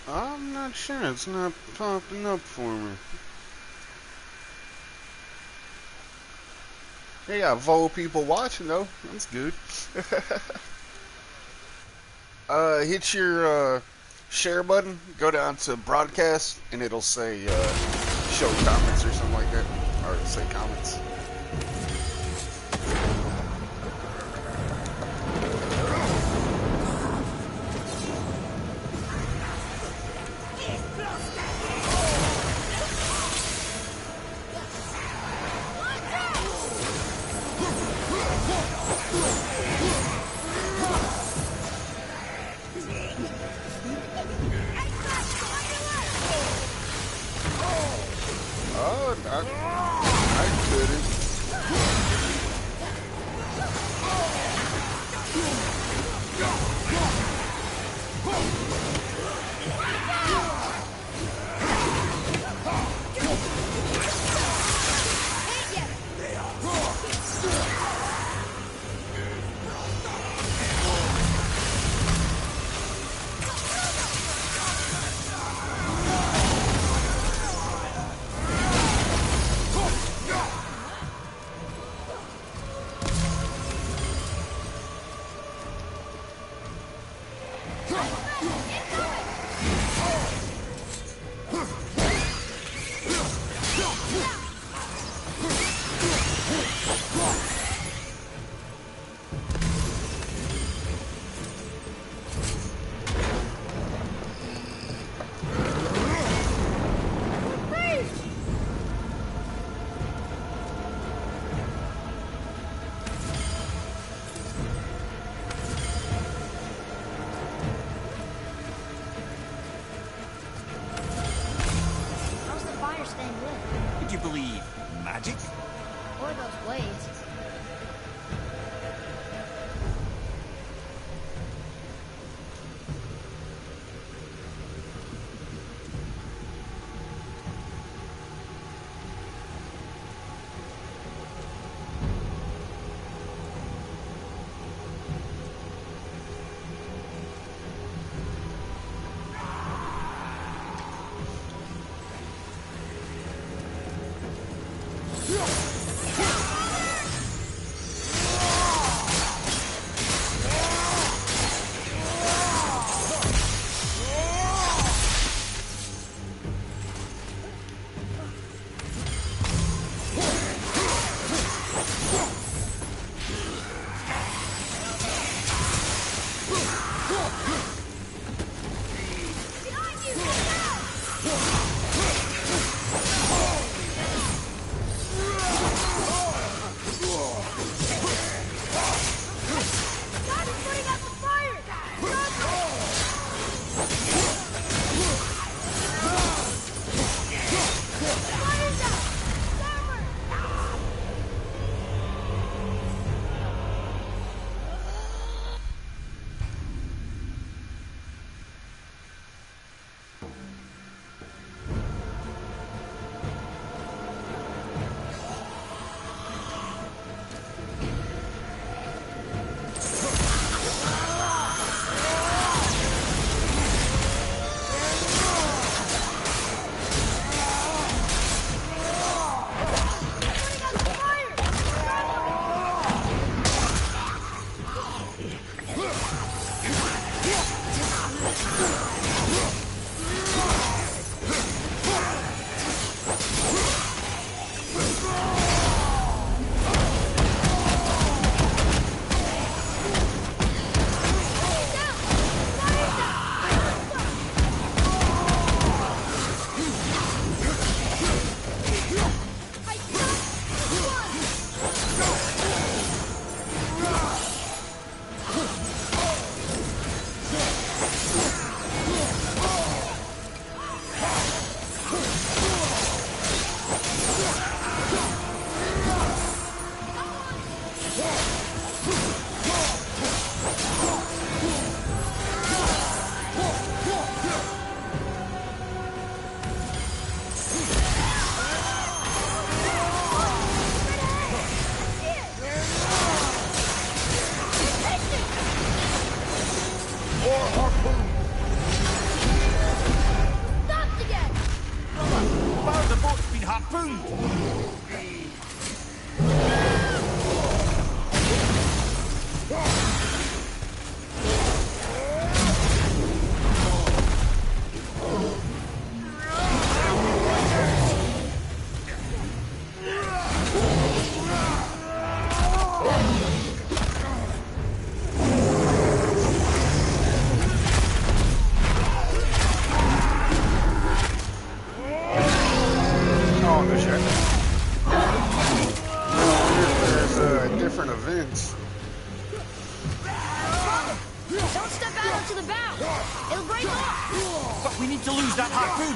I'm not sure. It's not popping up for me. They got Vol people watching though. That's good. Hit your share button. Go down to broadcast, and it'll say show comments or something like that, or it'll say comments. Oh, I couldn't. blades. events. Don't step out onto the bow. It'll break off. But we need to lose that harpoon.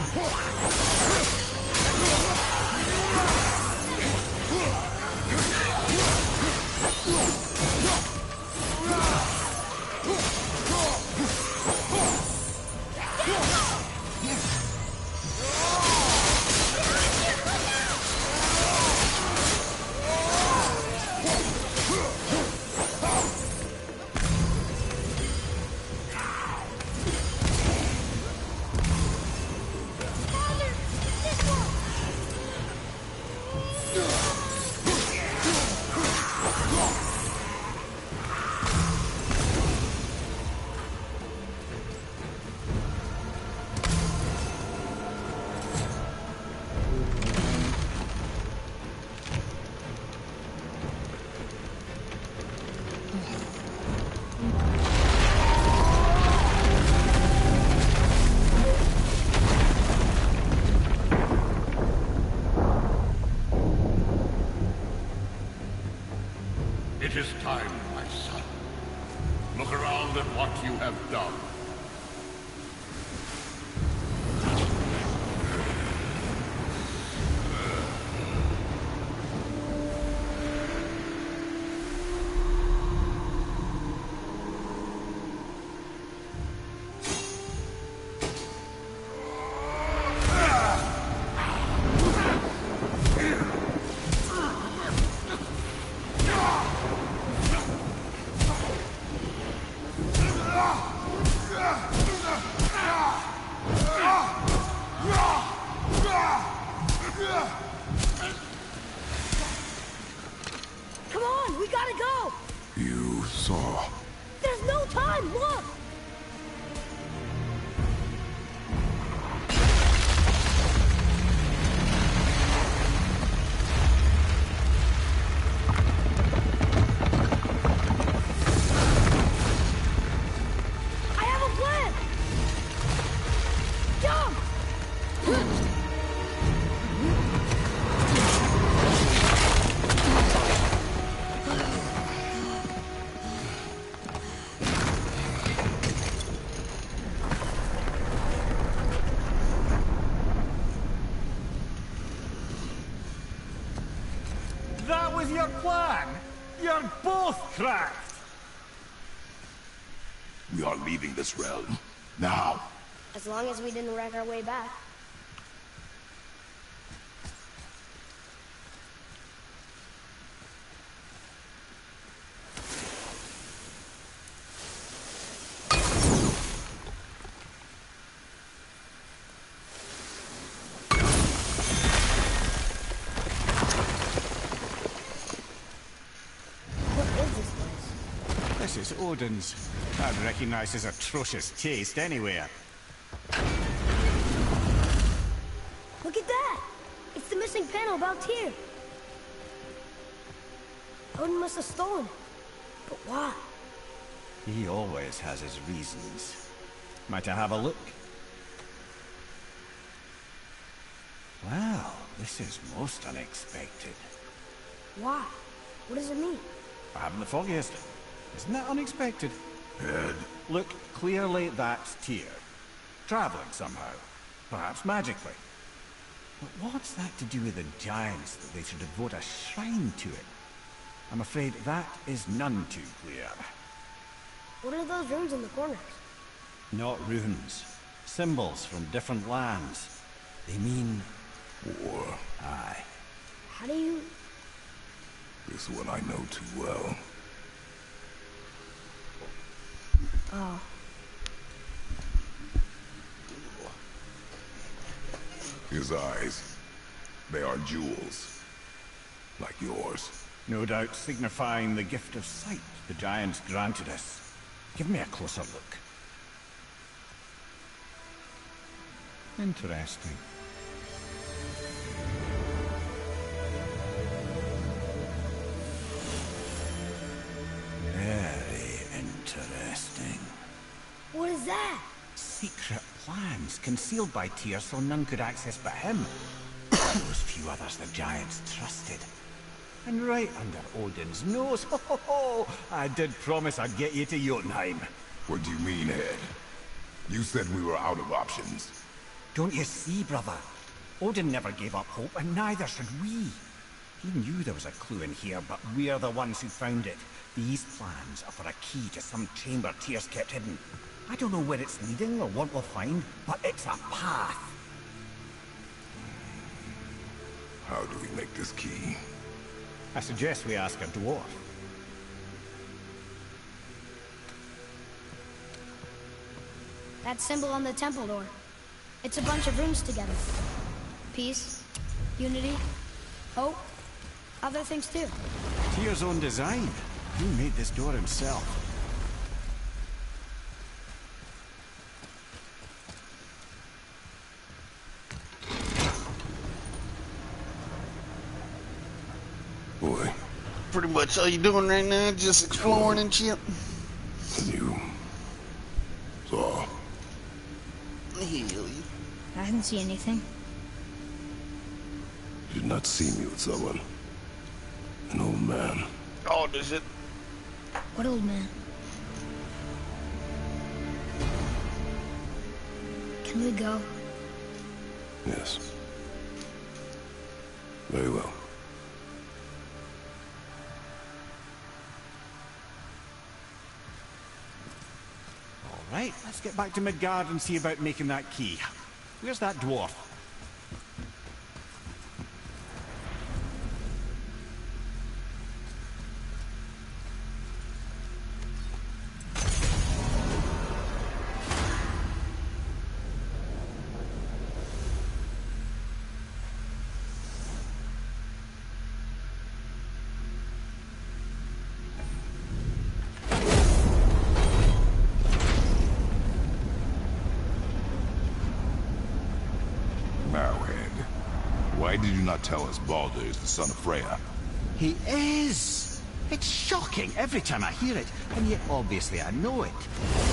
It is time, my son. Look around at what you have done. on! We gotta go! You saw. There's no time! Look! I have a plan! Jump! That was your plan? You're both cracked! We are leaving this realm. Now. As long as we didn't wreck our way back. What is this place? This is Odin's. I'd recognize his atrocious taste anywhere. Look at that! It's the missing panel about Tyr. Odin must have stolen it. But why? He always has his reasons. Might I have a look? Well, this is most unexpected. Why? What does it mean? I haven't the foggiest. Isn't that unexpected? Head. Look, clearly that's Tyr. Traveling somehow. Perhaps magically. But what's that to do with the giants that they should devote a shrine to it? I'm afraid that is none too clear. What are those runes in the corners? Not runes. Symbols from different lands. They mean... War. Aye. How do you... This one I know too well. Oh. His eyes. They are jewels. Like yours. No doubt signifying the gift of sight the giants granted us. Give me a closer look. Interesting. Very interesting. What is that? Secret plans concealed by Tyr so none could access but him. Those few others the giants trusted. And right under Odin's nose, ho ho ho! I did promise I'd get you to Jotunheim. What do you mean, Head? You said we were out of options. Don't you see, brother? Odin never gave up hope, and neither should we. He knew there was a clue in here, but we're the ones who found it. These plans are for a key to some chamber Tyr's kept hidden. I don't know where it's leading or what we'll find, but it's a path. How do we make this key? I suggest we ask a dwarf. That symbol on the temple door. It's a bunch of runes together. Peace, unity, hope, other things too. Tyr's own design. He made this door himself. Boy, Pretty much all you doing right now, just exploring and shit. you saw. Hell yeah. I didn't see anything. You did not see me with someone. An old man. Oh, does it? What old man? Can we go? Yes. Very well. All right, let's get back to Midgard and see about making that key. Where's that dwarf? not tell us Baldur is the son of Freya? He is! It's shocking every time I hear it, and yet obviously I know it.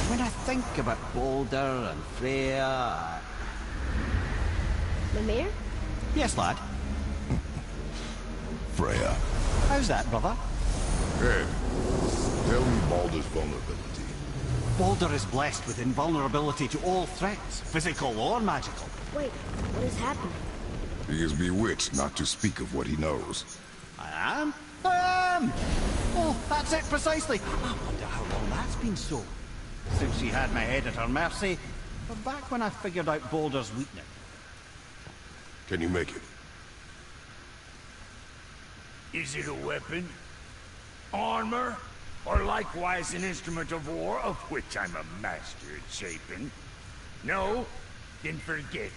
When I think about Baldur and Freya... Mimir? Yes, lad? Freya. How's that, brother? Ed, tell me Baldur's vulnerability. Baldur is blessed with invulnerability to all threats, physical or magical. Wait, what is happening? He is bewitched not to speak of what he knows. I am? I am! Oh, that's it precisely. I wonder how long that's been so. Since she had my head at her mercy, or back when I figured out Baldur's weakness. Can you make it? Is it a weapon? Armor? Or likewise an instrument of war, of which I'm a master at shaping? No? Then forget it.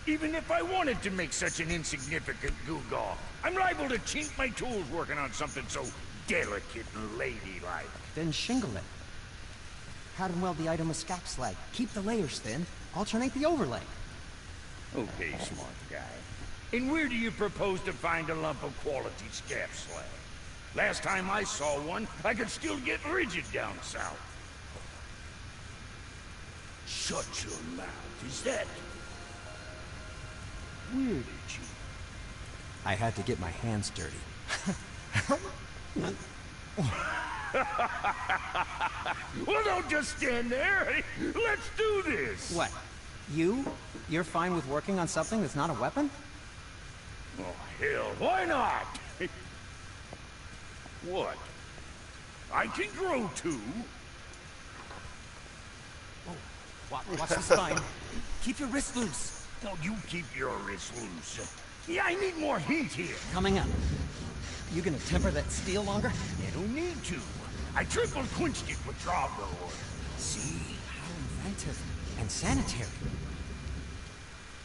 Even if I wanted to make such an insignificant gewgaw, I'm liable to chink my tools working on something so delicate and ladylike. Then shingle it. Harden weld the item with scap slag. Keep the layers thin. Alternate the overlay. Okay, smart guy. And where do you propose to find a lump of quality scap slag? Last time I saw one, I could still get rigid down south. Shut your mouth, is that? Where did you? I had to get my hands dirty. Well, don't just stand there. Let's do this. What? You? You're fine with working on something that's not a weapon? Oh, hell, why not? What? I can grow too. Watch the spine. Keep your wrist loose. No, you keep your wrist loose. Yeah, I need more heat here. Coming up. You gonna temper that steel longer? I don't need to. I triple quenched it with Drago. See? How inventive. And sanitary.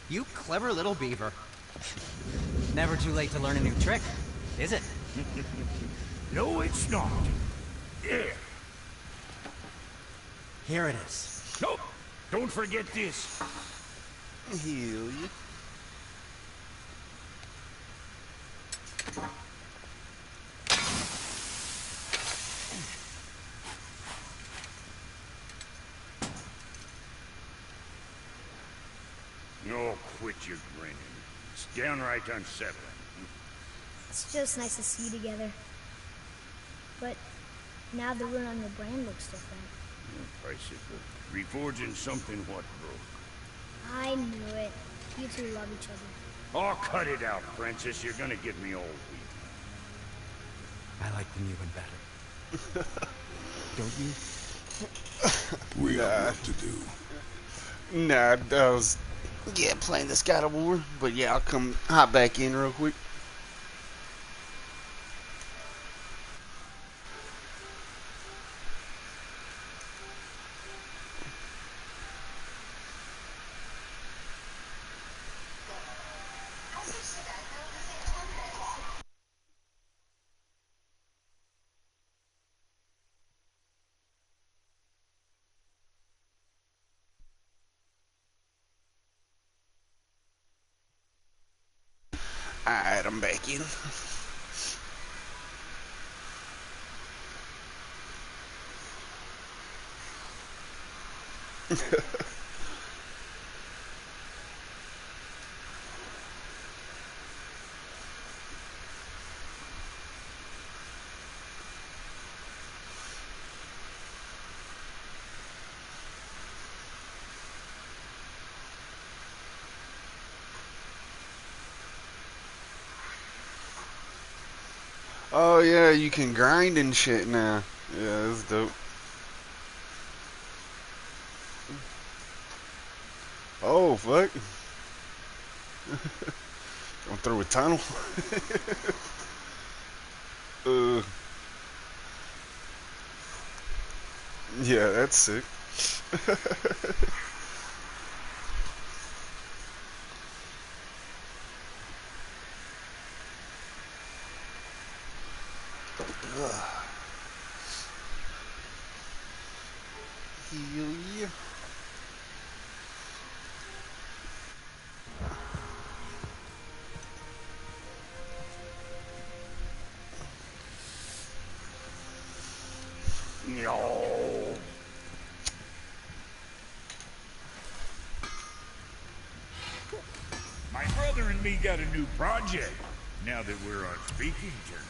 You clever little beaver. Never too late to learn a new trick, is it? No, it's not. There. Here it is. Nope. Don't forget this. Heal you. No, quit your grinning. It's downright unsettling. It's just nice to see you together. But now the rune on your brain looks different. Price it, but reforging something what broke. I knew it. You two love each other. Oh, cut it out, Princess. You're gonna get me all weak. I like the new one better. Don't you? We have work to do. Nah, I was playing this God of War, but yeah, I'll hop back in real quick. Alright, I'm back in. Oh yeah, you can grind and shit now. Yeah, that's dope. Oh fuck. Going through a tunnel. Yeah, that's sick. Heal ya. No. My brother and me got a new project, now that we're on speaking terms.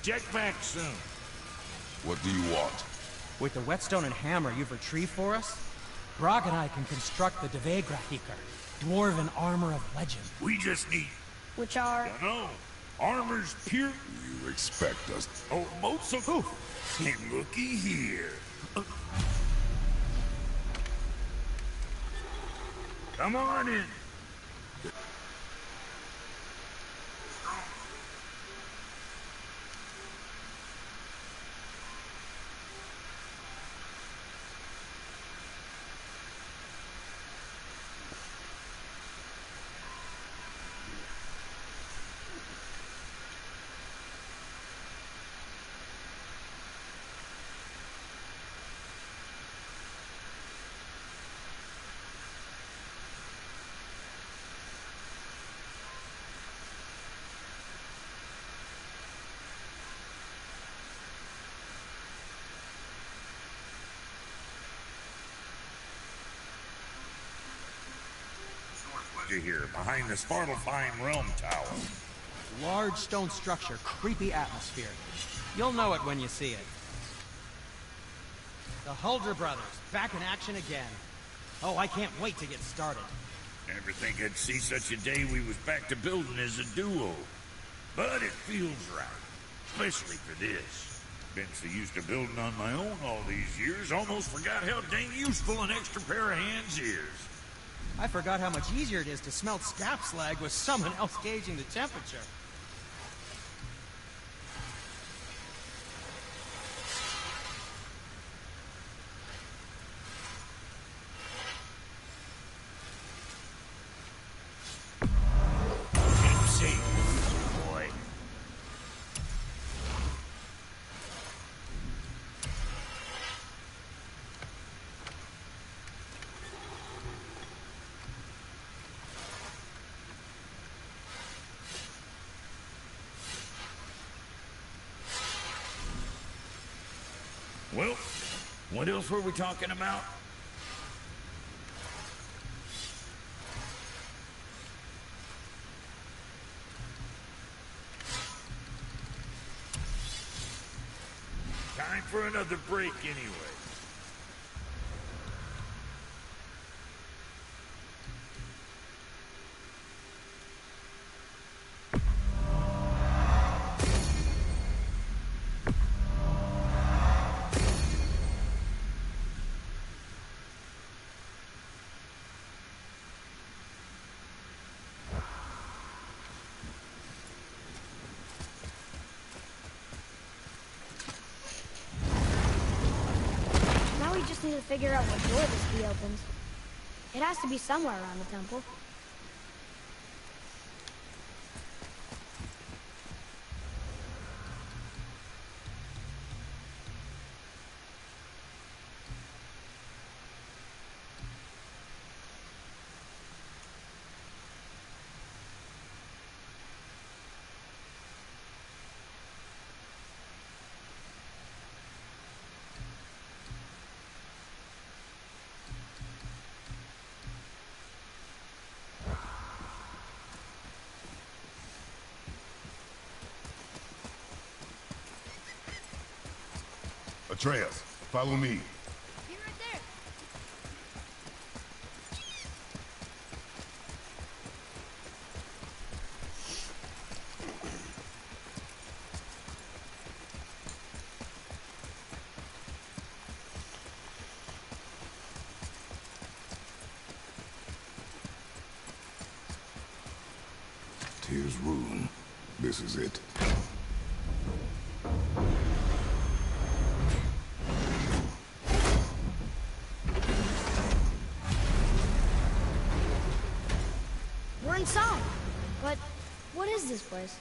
Check back soon. What do you want? With the whetstone and hammer you've retrieved for us, Brog and I can construct the xXBaThxXSaLtSxX, dwarven armor of legend. We just need, Which are... no, armor's pure. You expect us... Oh, most of who? And looky here. Come on in. Here, behind the Svartalfheim Realm Tower. Large stone structure, creepy atmosphere. You'll know it when you see it. The Huldra brothers, back in action again. Oh, I can't wait to get started. Never think I'd see such a day we was back to building as a duo. But it feels right, especially for this. Been so used to building on my own all these years, almost forgot how dang useful an extra pair of hands is. I forgot how much easier it is to smelt scrap slag with someone else gauging the temperature. Keep safe, boy. Well, what else were we talking about? Time for another break anyway. Now we just need to figure out what door this key opens. It has to be somewhere around the temple. Atreus, follow me. Be right there. Tyr's rune. This is it. is this place?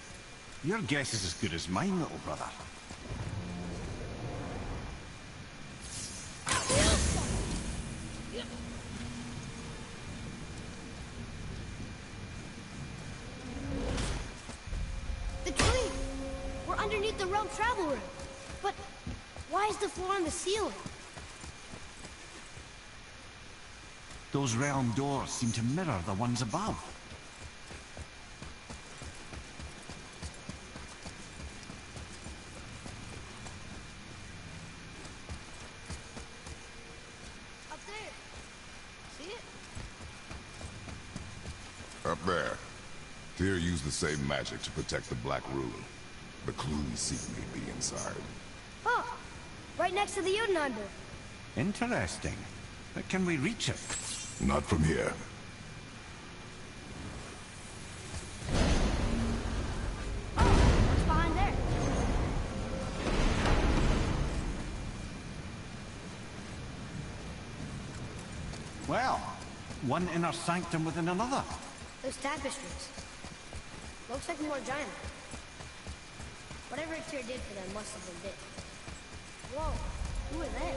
Your guess is as good as mine, little brother. The tree! We're underneath the realm travel room. But why is the floor on the ceiling? Those realm doors seem to mirror the ones above. Up there. See it? Up there. Tyr used the same magic to protect the Black Rune. The clue we seek may be inside. Oh, right next to the Jotunheim board. Interesting. But can we reach it? Not from here. Oh, what's behind there? Well, one inner sanctum within another. Those tapestries. Looks like more giant. Whatever Tyr did for them must have been big. Whoa, who are they?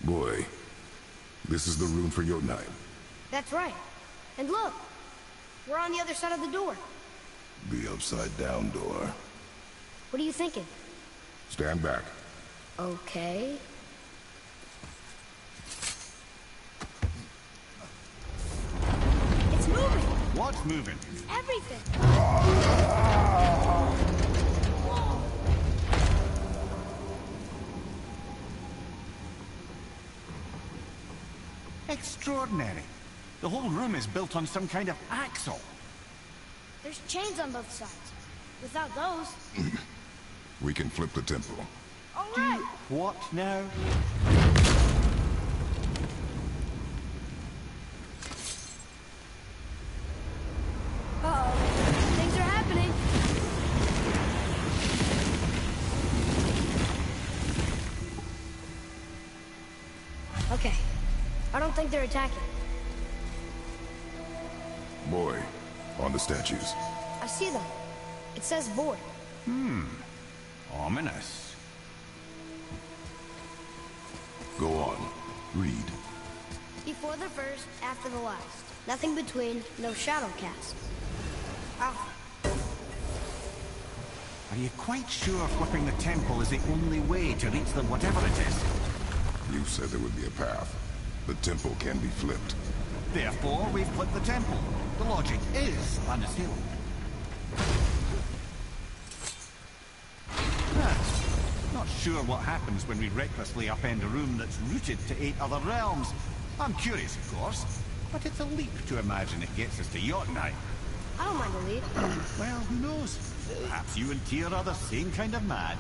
Boy, this is the rune for Jotunheim. That's right. And look, we're on the other side of the door. The upside-down door. What are you thinking? Stand back. Okay. It's moving! What's moving? Everything! Extraordinary. The whole room is built on some kind of axle. There's chains on both sides. Without those... We can flip the temple. All right! What now? Uh-oh. Things are happening. Okay. I don't think they're attacking. Boy, on the statues. I see them. It says void. Ominous. Go on. Read. Before the first, after the last. Nothing between, no shadow cast. Ow. Are you quite sure flipping the temple is the only way to reach them, whatever it is? You said there would be a path. The temple can be flipped. Therefore, we've flipped the temple. The logic is unassailable. Not sure what happens when we recklessly upend a room that's rooted to 8 other realms. I'm curious, of course, but it's a leap to imagine it gets us to Jotunheim. I don't mind the lead. Well, who knows? Perhaps you and Tyr are the same kind of mad.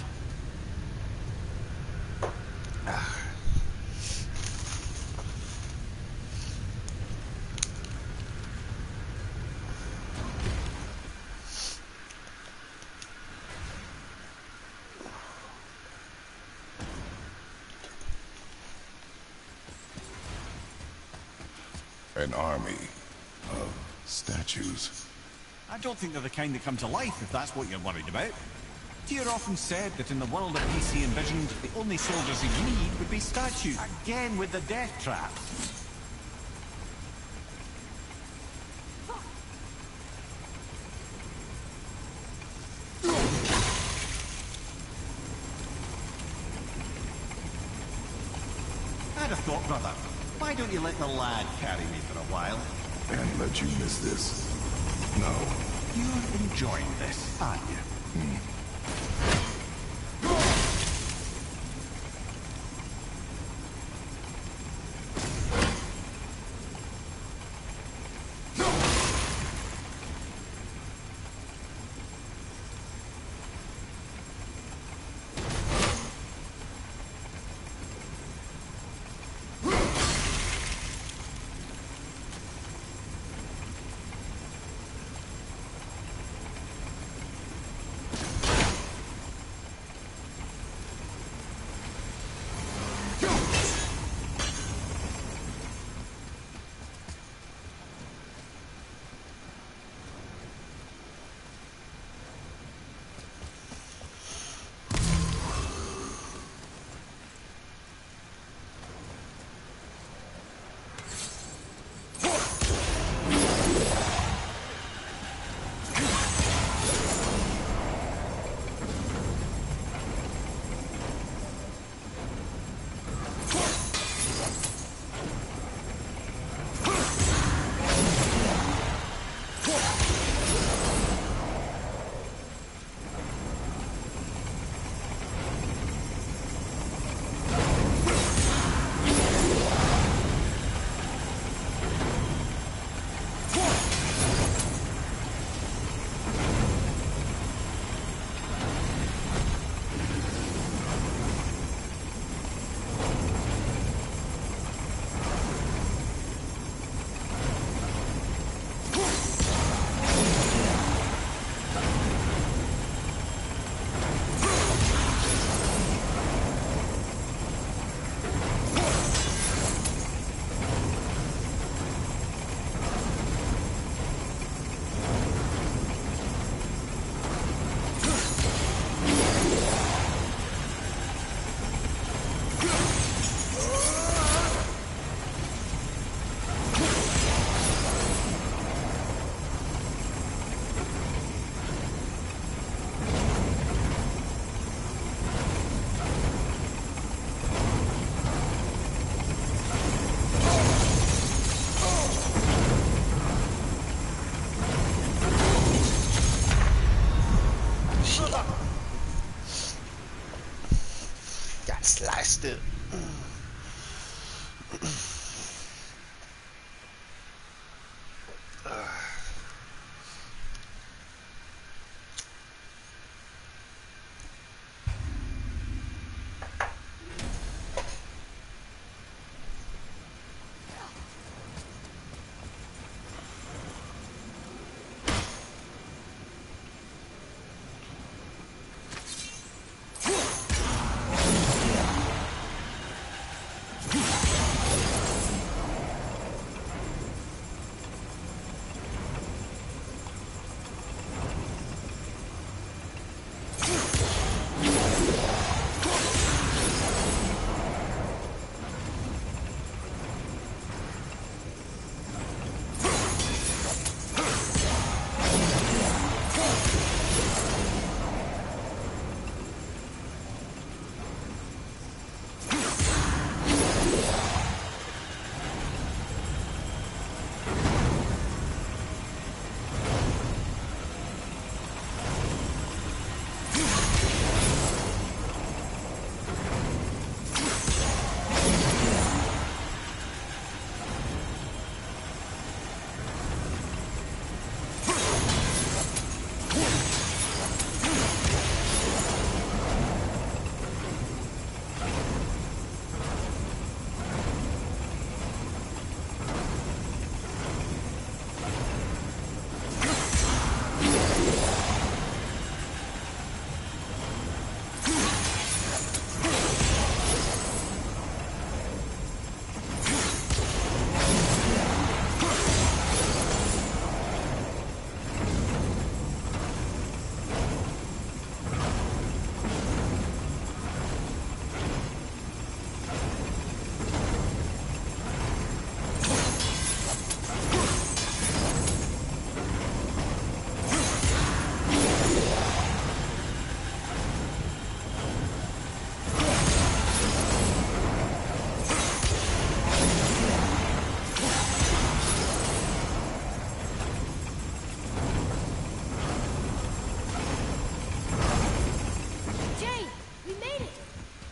An army of statues. I don't think they're the kind that come to life, if that's what you're worried about. Tyr often said that in the world of peace he envisioned, the only soldiers he'd need would be statues. Again with the death traps. I had a thought, brother. Why don't you let the lad carry me for a while? And let you miss this. No. You're enjoying this, aren't you? missed it.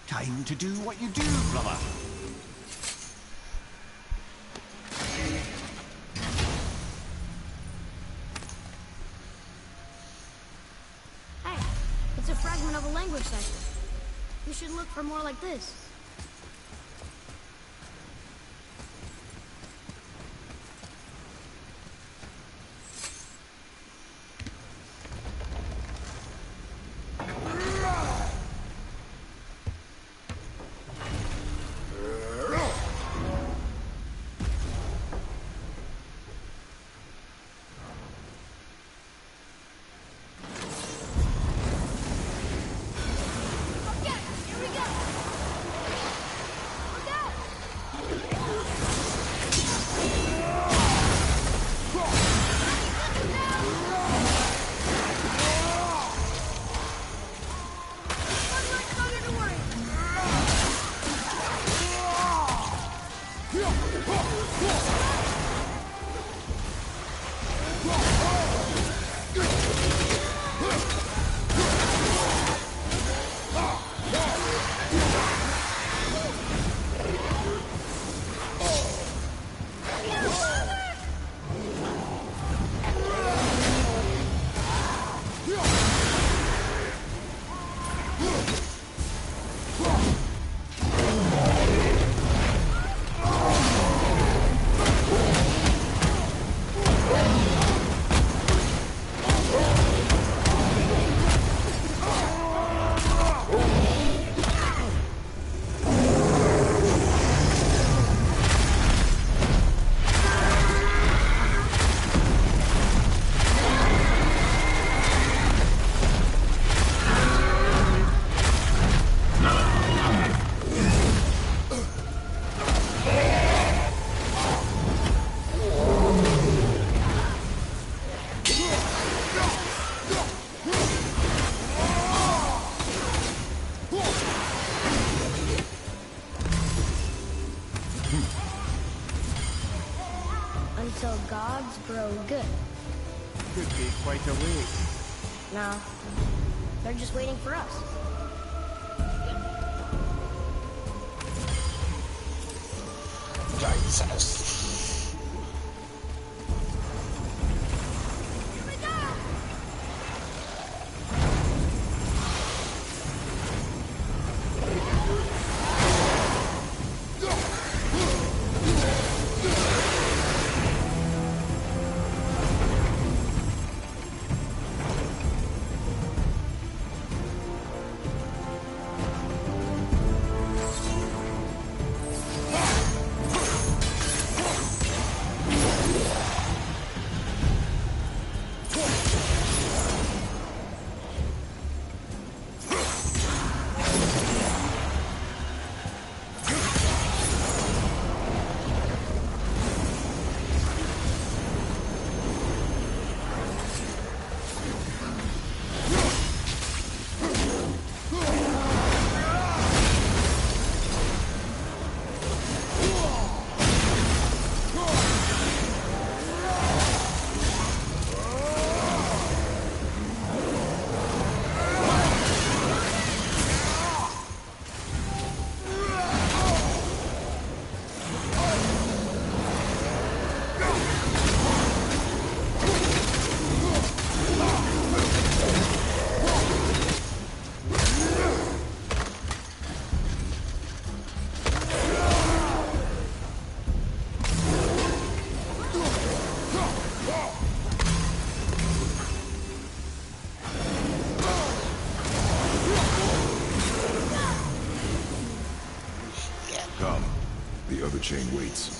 Time to do what you do, brother. Hey, it's a fragment of a language section. We should look for more like this. Until gods grow good. Could be quite a wait. No, they're just waiting for us. Jesus. Here we go! Come. The other chain waits.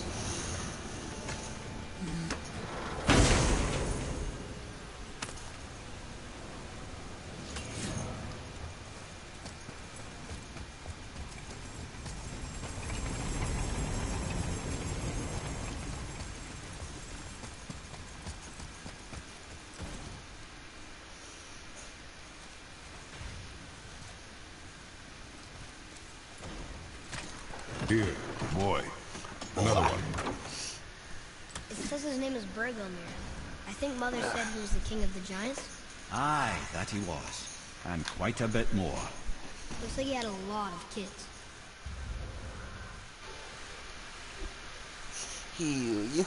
Here, boy. Another one. It says his name is Bergomir. I think Mother said he was the king of the giants. Aye, that he was. And quite a bit more. Looks like he had a lot of kids. Heal you.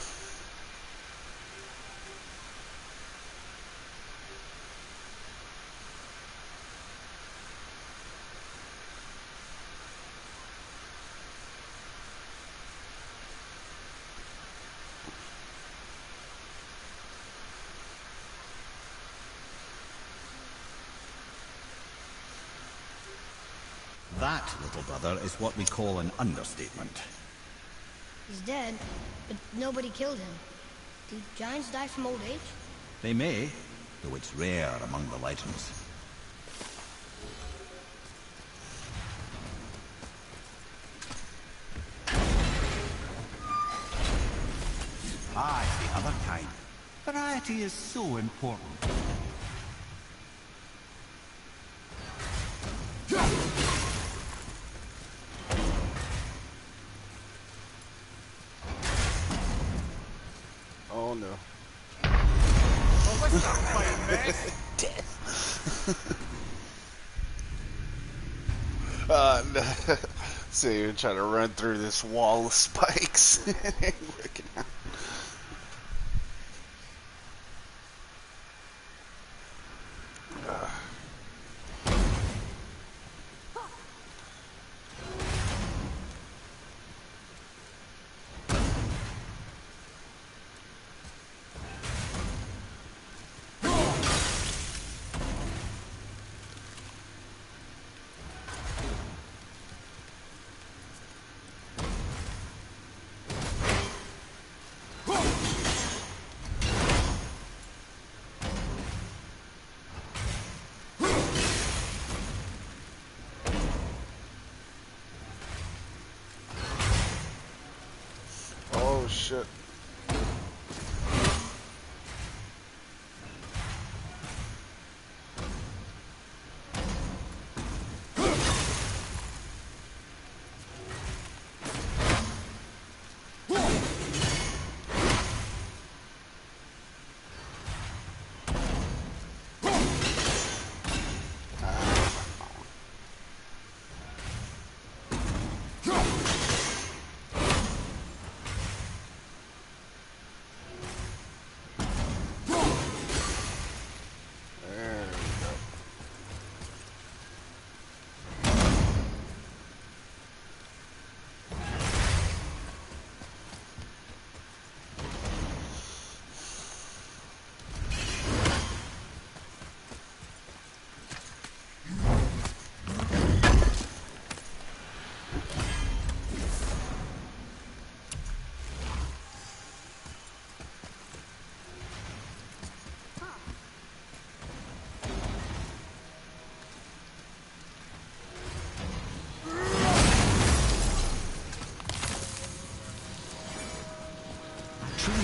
That, little brother, is what we call an understatement. He's dead, but nobody killed him. Do giants die from old age? They may, though it's rare among the legends. Aye, the other kind. Variety is so important. Oh no. Oh, let's stop fighting, man. No. So you're trying to run through this wall of spikes. It ain't working out. Oh shit.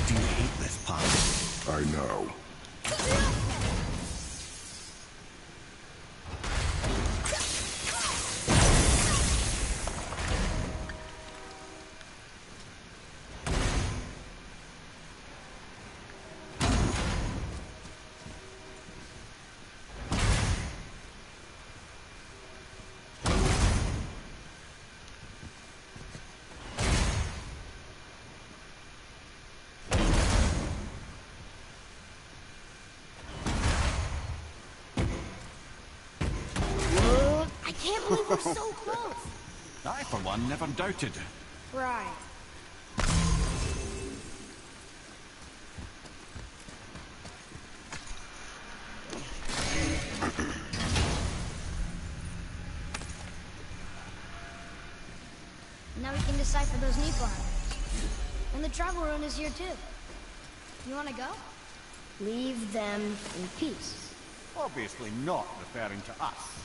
do hate this part. I know. I can't believe we're so close. I, for one, never doubted. Right. Now we can decipher those Nippon items. And the travel rune is here too. You wanna go? Leave them in peace. Obviously not referring to us.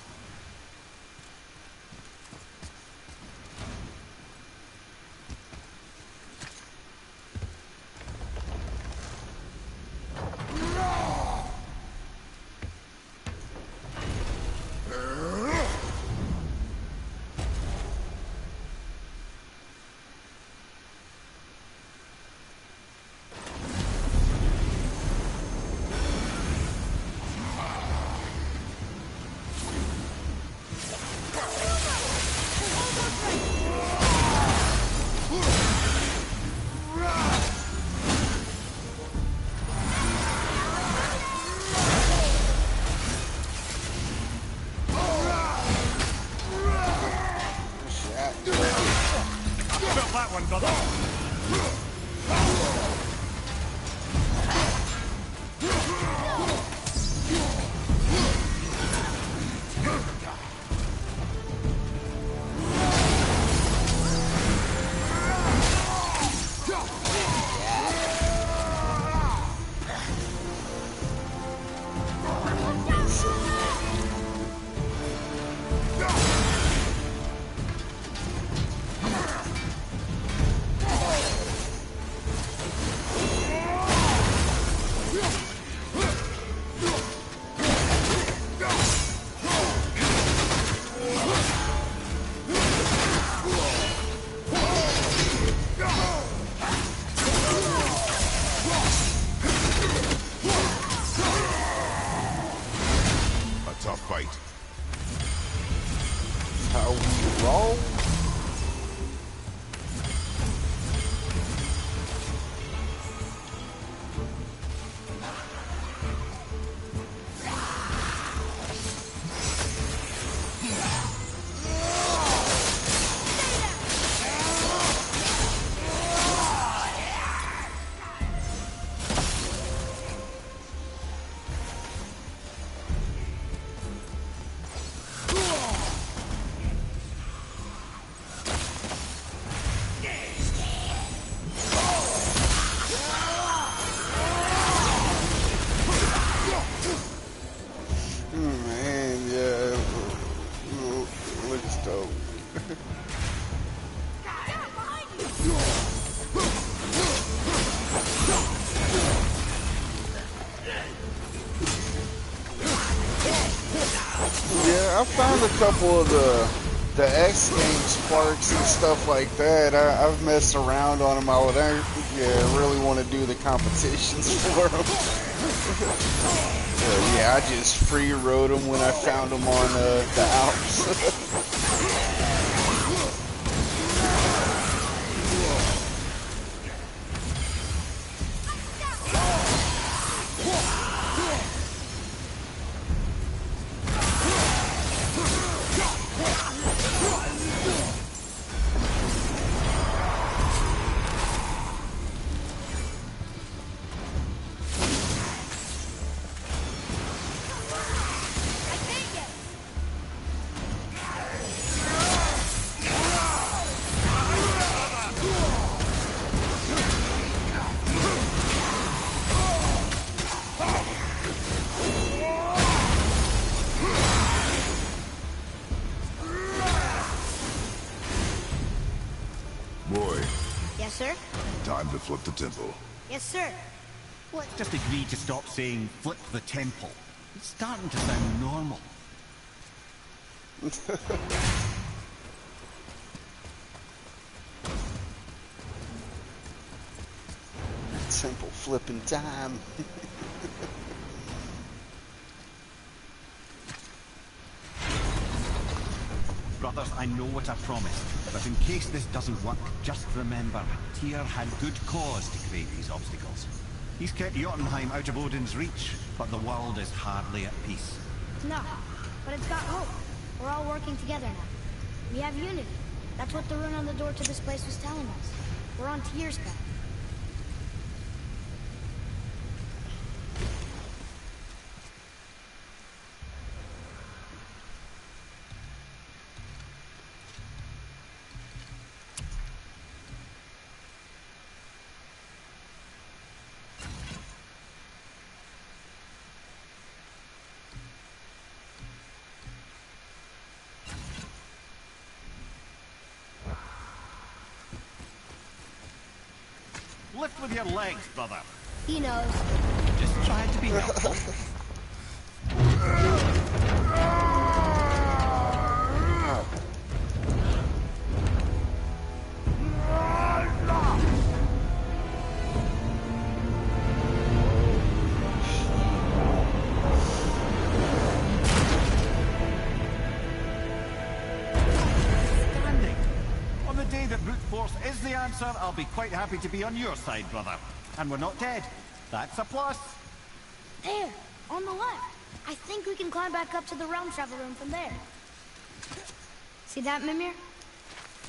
Felt that one, brother. A tough fight. How we roll? Man, yeah, looks dope. Yeah, I found a couple of the X game sparks and stuff like that. I've messed around on them. I would really want to do the competitions for them. Yeah, I just free rode them when I found them on the Alps. Boy, Yes, sir? time to flip the temple. Yes, sir. Let's just agree to stop saying flip the temple. It's starting to sound normal. Temple flipping time. Brothers, I know what I promised, but in case this doesn't work, just remember, Tyr had good cause to create these obstacles. He's kept Jotunheim out of Odin's reach, but the world is hardly at peace. No, but it's got hope. We're all working together now. We have unity. That's what the rune on the door to this place was telling us. We're on Tyr's path. Lift with your legs, brother. He knows. Just trying to be helpful. Is the answer, I'll be quite happy to be on your side, brother. And we're not dead. That's a plus. There, on the left. I think we can climb back up to the realm travel room from there. See that, Mimir?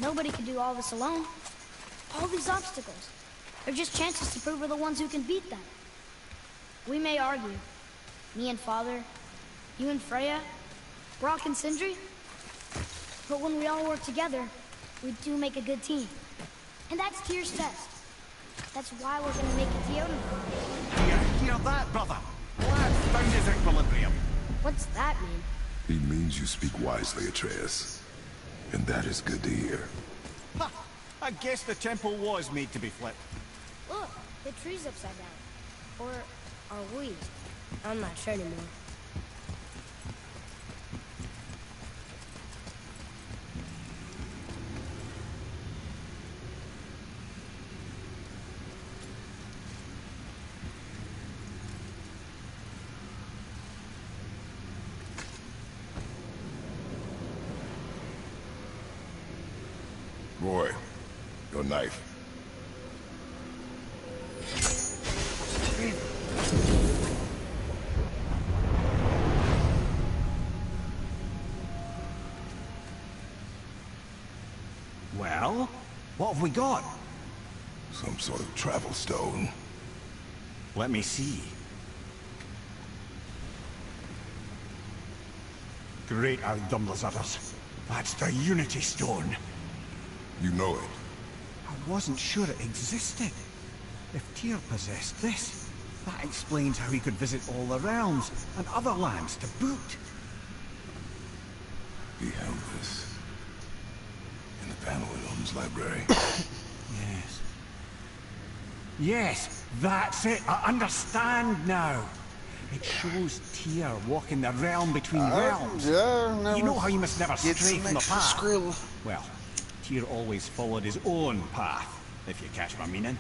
Nobody can do all this alone. All these obstacles. They're just chances to prove we're the ones who can beat them. We may argue. Me and Father, you and Freya, Brock and Sindri. But when we all work together, we do make a good team. And that's Tyr's test. That's why we're gonna make it to Jotunheim. You hear that, brother? That's found his equilibrium. What's that mean? He means you speak wisely, Atreus. And that is good to hear. Ha! I guess the temple was made to be flipped. Look, the tree's upside down. Or are we? I'm not sure anymore. Boy, your knife. Well, what have we got? Some sort of travel stone. Let me see. Great Ardumlazaras. That's the Unity Stone. You know it. I wasn't sure it existed. If Tyr possessed this, that explains how he could visit all the realms and other lands to boot. He held this in the panel at Odin's library. Yes. Yes, that's it. I understand now. It shows Tyr walking the realm between realms. Yeah, you know how you must never stray from the path. Skrill. Well, Tyr always followed his own path, if you catch my meaning.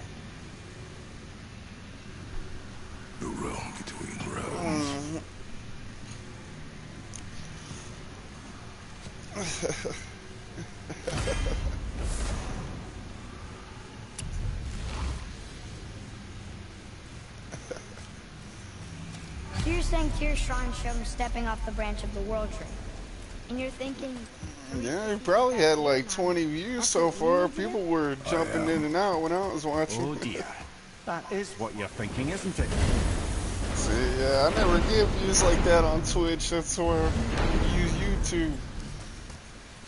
The realm between realms. You're saying Tyr's shrine showed him stepping off the branch of the world tree. And you're thinking... Yeah, he probably had like 20 views so far. People were jumping in and out when I was watching. Oh dear. That is what you're thinking, isn't it? See, yeah, I never get views like that on Twitch. That's why I use YouTube.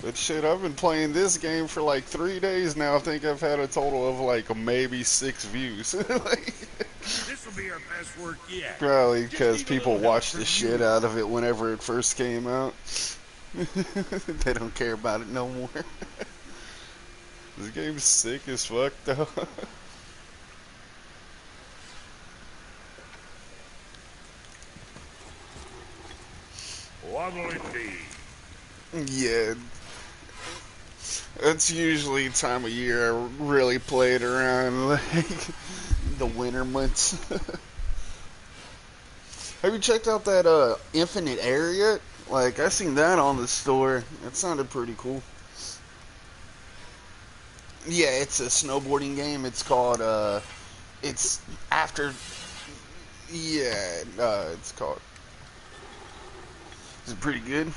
But shit, I've been playing this game for like 3 days now. I think I've had a total of like maybe 6 views. This will be our best work yet. Probably because people watched the shit out of it whenever it first came out. They don't care about it no more. This game's sick as fuck though. What'll it be? Yeah, that's usually the time of year I really play it around, like the winter months. Have you checked out that Infinite Air yet? Like, I seen that on the store. It sounded pretty cool. Yeah, it's a snowboarding game. It's called, it's after, yeah, it's called, is it pretty good?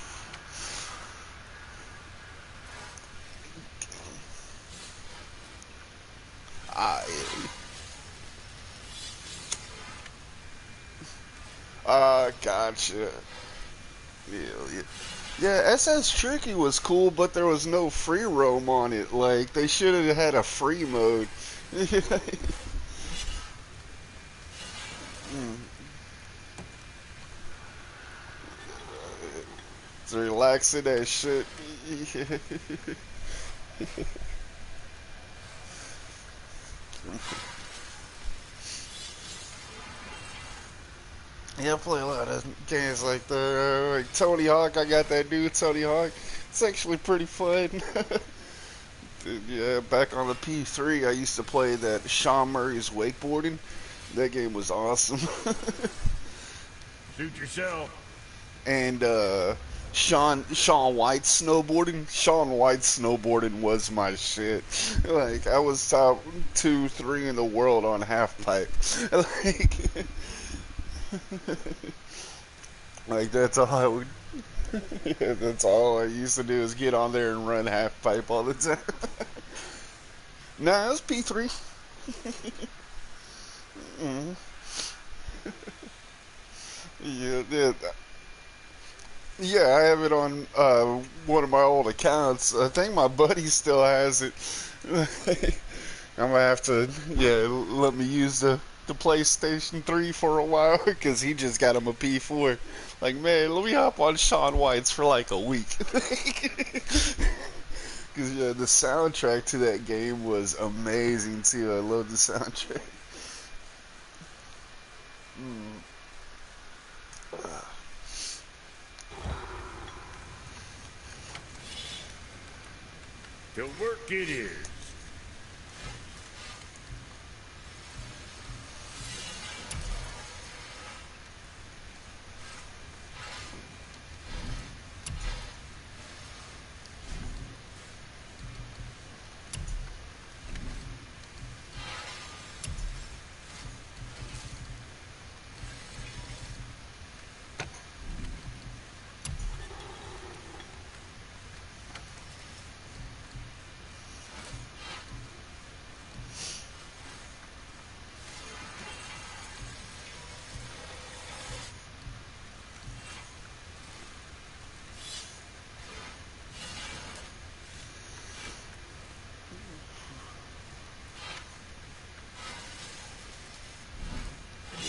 Uh, gotcha. Yeah. Yeah, SS Tricky was cool, but there was no free roam on it. Like, they should have had a free mode. It's relaxing that shit. Yeah, I play a lot of games like the like Tony Hawk. I got that new Tony Hawk. It's actually pretty fun. Dude, yeah, back on the P3, I used to play that Sean Murray's wakeboarding. That game was awesome. Suit yourself. And Sean White's snowboarding. Sean White's snowboarding was my shit. Like, I was top 2, 3 in the world on half pipe. Like, like that's all I would. That's all I used to do is get on there and run half pipe all the time. Nah, it was P3. Mm. Yeah, yeah, yeah. I have it on one of my old accounts. I think my buddy still has it. I'm gonna have to, yeah, let me use the PlayStation 3 for a while because he just got him a P4. Like, man, let me hop on Sean White's for like a week. Because yeah, the soundtrack to that game was amazing too. I love the soundtrack. Mm. To work it is.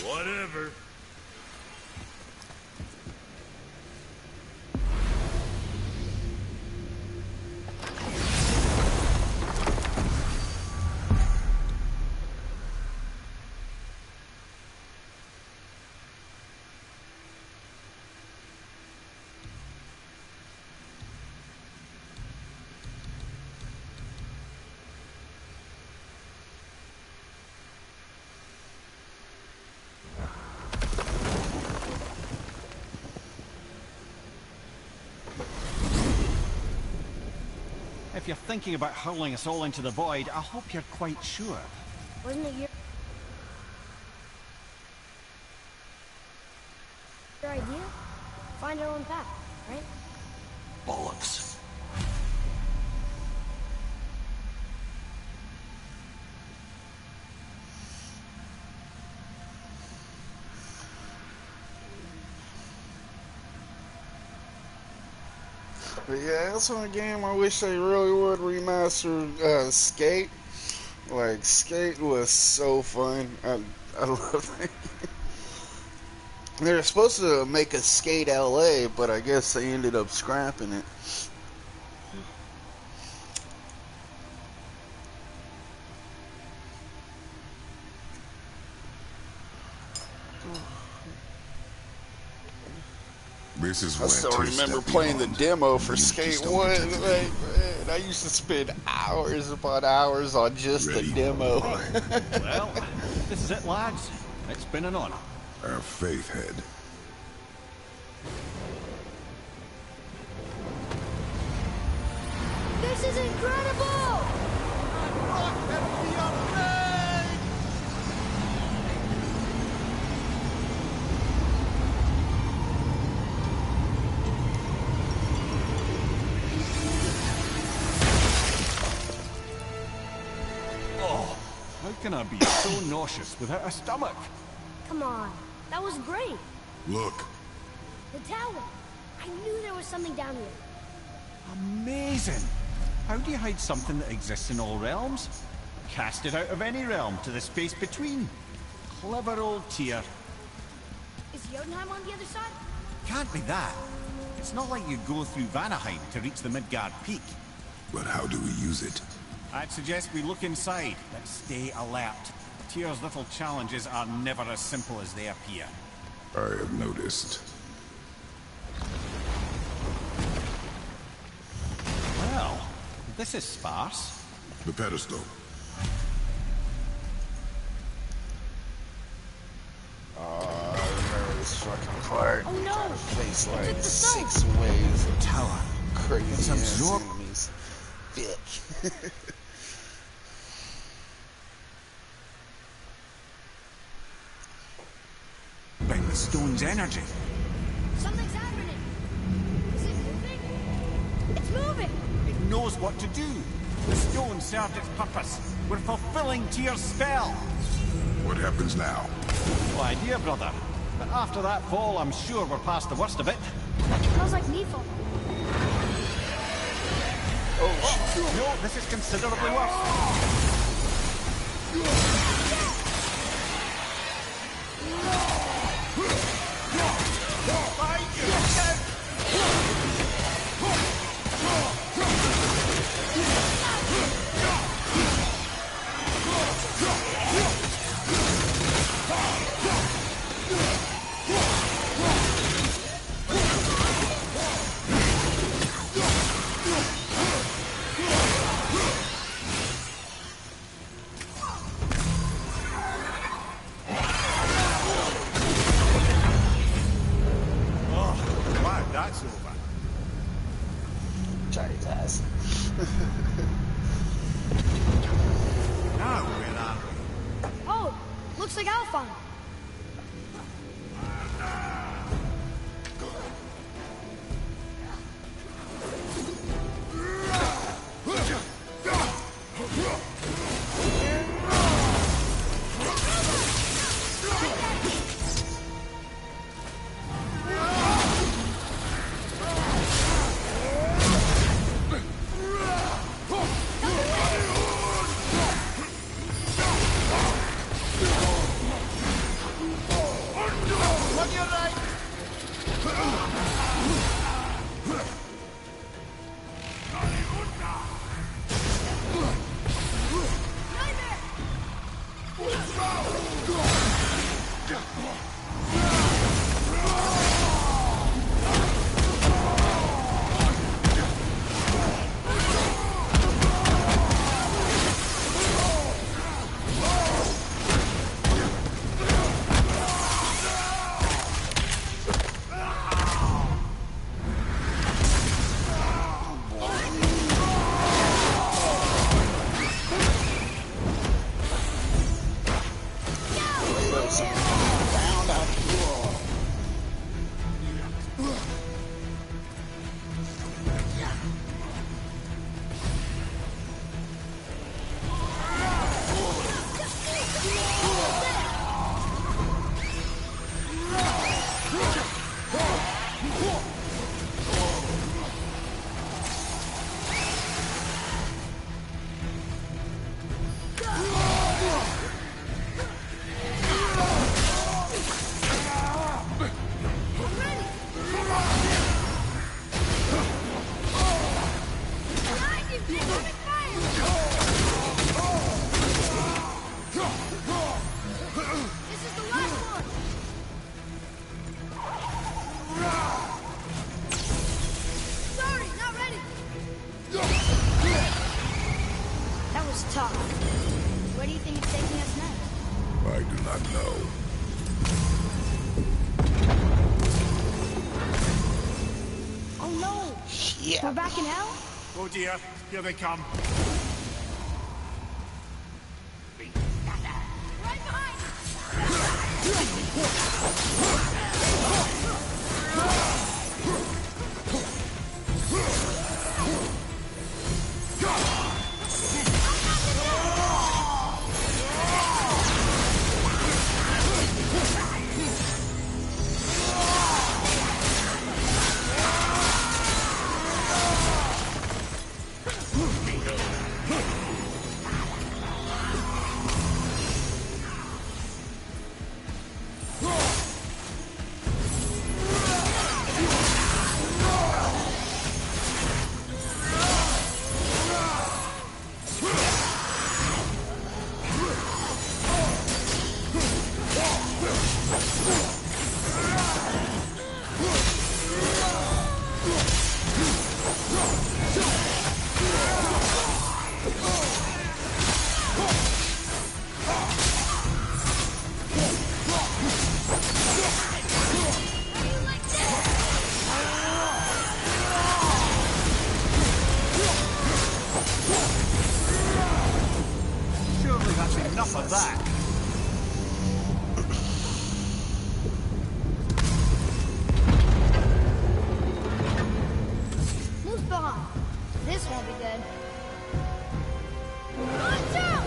Whatever. If you're thinking about hurling us all into the void, I hope you're quite sure. Wasn't it your idea? Find our own path, right? Bollocks. But yeah, that's one game I wish they really would remaster. Skate. Like, Skate was so fun. I love it. They were supposed to make a Skate LA, but I guess they ended up scrapping it. This is I when still Tyr remember stepped playing the beyond. demo for You Skate just 1. don't Like, protect it. man, I used to spend hours upon hours on just the Ready? demo. Well, this is it, lads. It's been an honor. Our faith head. This is incredible! How can I be so nauseous without a stomach? Come on, that was great. Look, The tower. I knew there was something down here. Amazing! How do you hide something that exists in all realms? Cast it out of any realm to the space between. Clever old Tyr. Is Jotunheim on the other side? Can't be that. It's not like you go through Vanaheim to reach the Midgard Peak. but how do we use it? I'd suggest we look inside, but stay alert. Tyr's little challenges are never as simple as they appear. I have noticed. Well, this is sparse. The pedestal. I remember this fucking part. Oh, no. Gotta face It's like at the sun. 6 waves of Tower. crazy It's ass absorbed. enemies. Bitch. By the stone's energy. Something's happening. Is it moving? It's moving. It knows what to do. The stone served its purpose. We're fulfilling Tyr's spell. What happens now? No idea, brother. But after that fall, I'm sure we're past the worst of it. Smells like Needful. No, this is considerably worse. Wow, that's over. Giant ass. Now, where are we? Oh, looks like Alphon. We're back in hell? Oh dear, here they come. Right behind! Surely that's enough of that. Move behind. This won't be good. Watch out!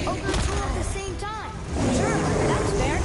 Open the door at the same time. Sure, that's fair.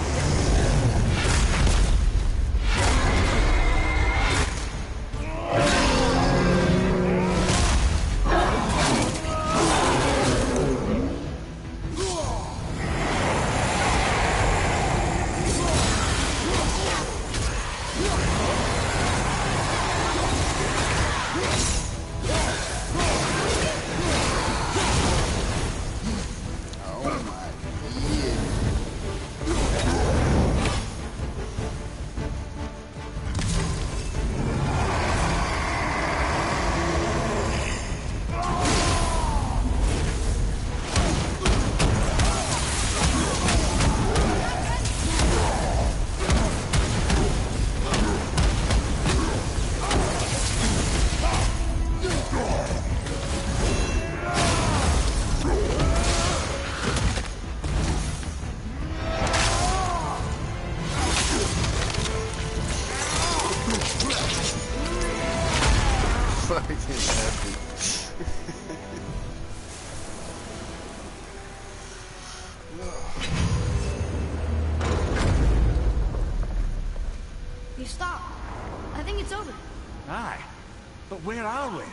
Oh my god. Fucking epic. You stop. I think it's over. Aye. But where are we?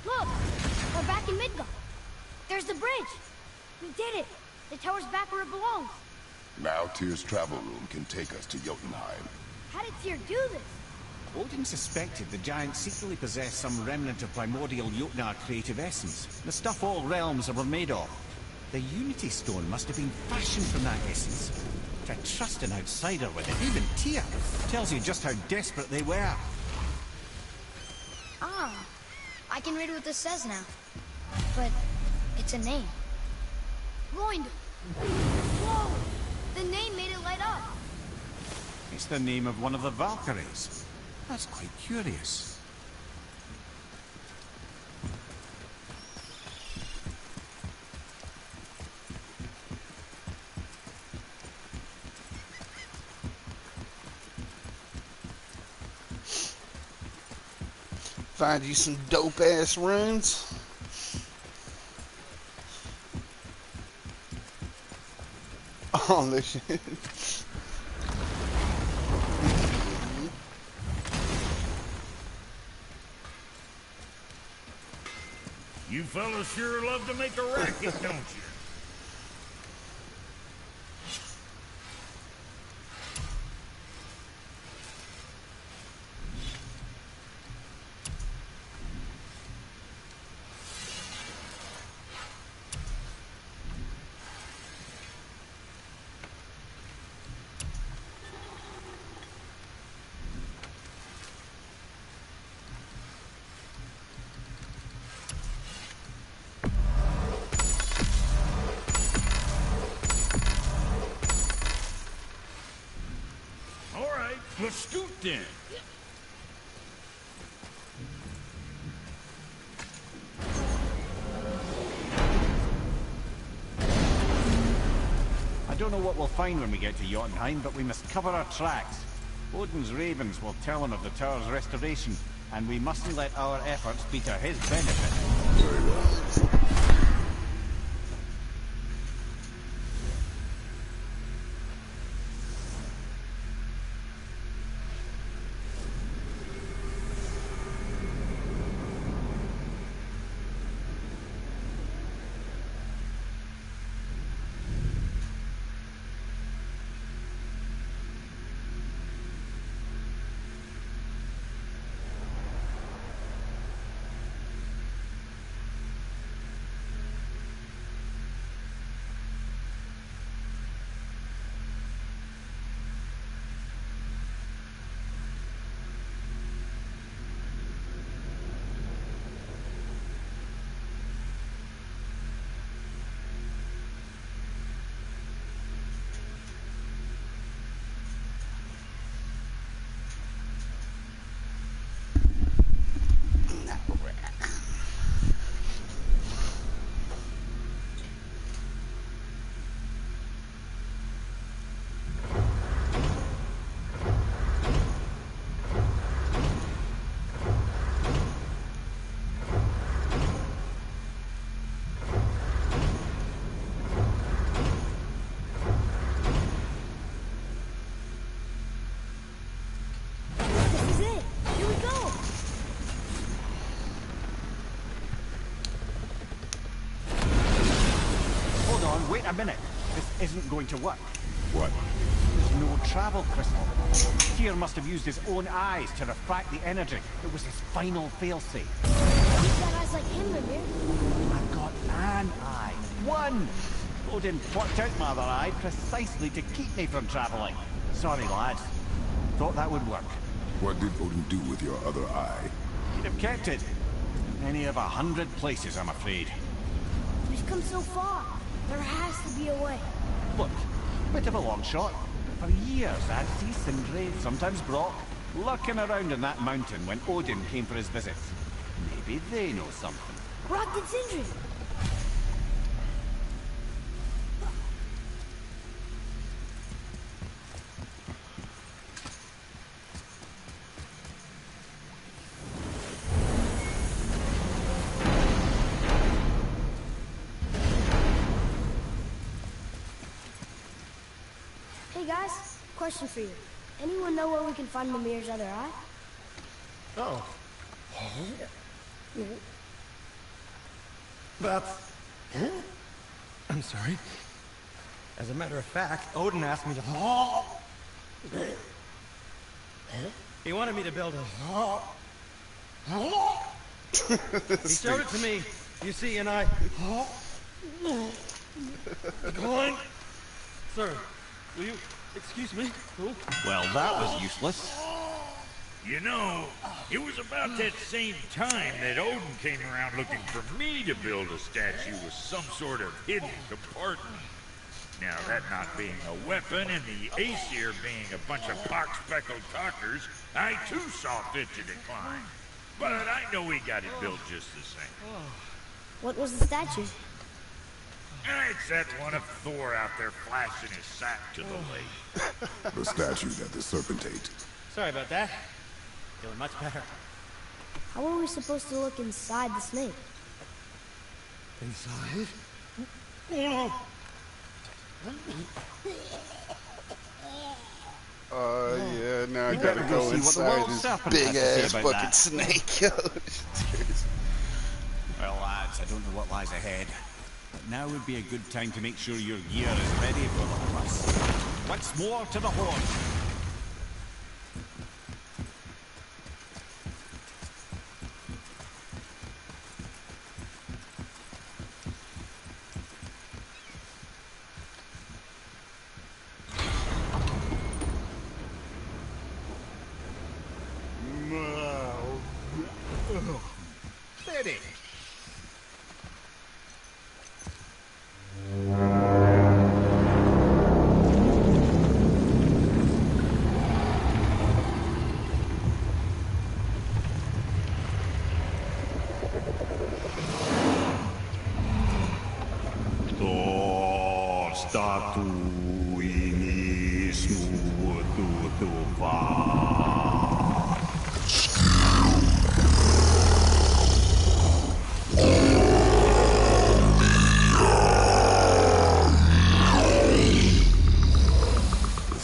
Look! We're back in Midgard. There's the bridge. We did it. The tower's back where it belongs. Now Tyr's travel room can take us to Jotunheim. How did Tyr do this? Odin suspected the giant secretly possessed some remnant of primordial Jotnar creative essence, the stuff all realms were made of. The Unity Stone must have been fashioned from that essence. To trust an outsider with it, even Tyr, tells you just how desperate they were. Ah, I can read what this says now. But it's a name. Roindel. Whoa! The name made it light up. It's the name of one of the Valkyries. That's quite curious. Find you some dope ass runes. Oh, this shit. You fellas sure love to make a racket, don't you? Let's scoot then. I don't know what we'll find when we get to Jotunheim, but we must cover our tracks. Odin's ravens will tell him of the tower's restoration, and we mustn't let our efforts be to his benefit. Very well. Wait a minute. This isn't going to work. What? There's no travel crystal. Tyr must have used his own eyes to refract the energy. It was his final failsafe. He's got eyes like him, Mimir. I've got an eye. One! Odin plucked out my other eye precisely to keep me from traveling. Sorry, lads. Thought that would work. What did Odin do with your other eye? He'd have kept it. Any of 100 places, I'm afraid. We've come so far. There has to be a way. Look, bit of a long shot. For years, I'd see Sindri, sometimes Brock, lurking around in that mountain when Odin came for his visits. Maybe they know something. Brock and Sindri. Hey guys, question for you. Anyone know where we can find Mimir's other eye? Oh. That's... I'm sorry. As a matter of fact, Odin asked me to... He wanted me to build a... He showed it to me, you see, and I... Going? Sir, will you excuse me? Cool. Well, that was useless. You know, it was about that same time that Odin came around looking for me to build a statue with some sort of hidden compartment. Now, that not being a weapon and the Aesir being a bunch of pox-speckled talkers, I too saw fit to decline. But I know we got it built just the same. What was the statue? It's that one of Thor out there flashing his sack to the lake. The statue that the serpent ate. Sorry about that. Feeling much better. How are we supposed to look inside the snake? Inside? Yeah, now I gotta better go go see what the inside world this serpent has to say big-ass about fucking that. snake, yo. Well, lads, I don't know what lies ahead. But now would be a good time to make sure your gear is ready for the thrust. Once more to the horn. Steady. Is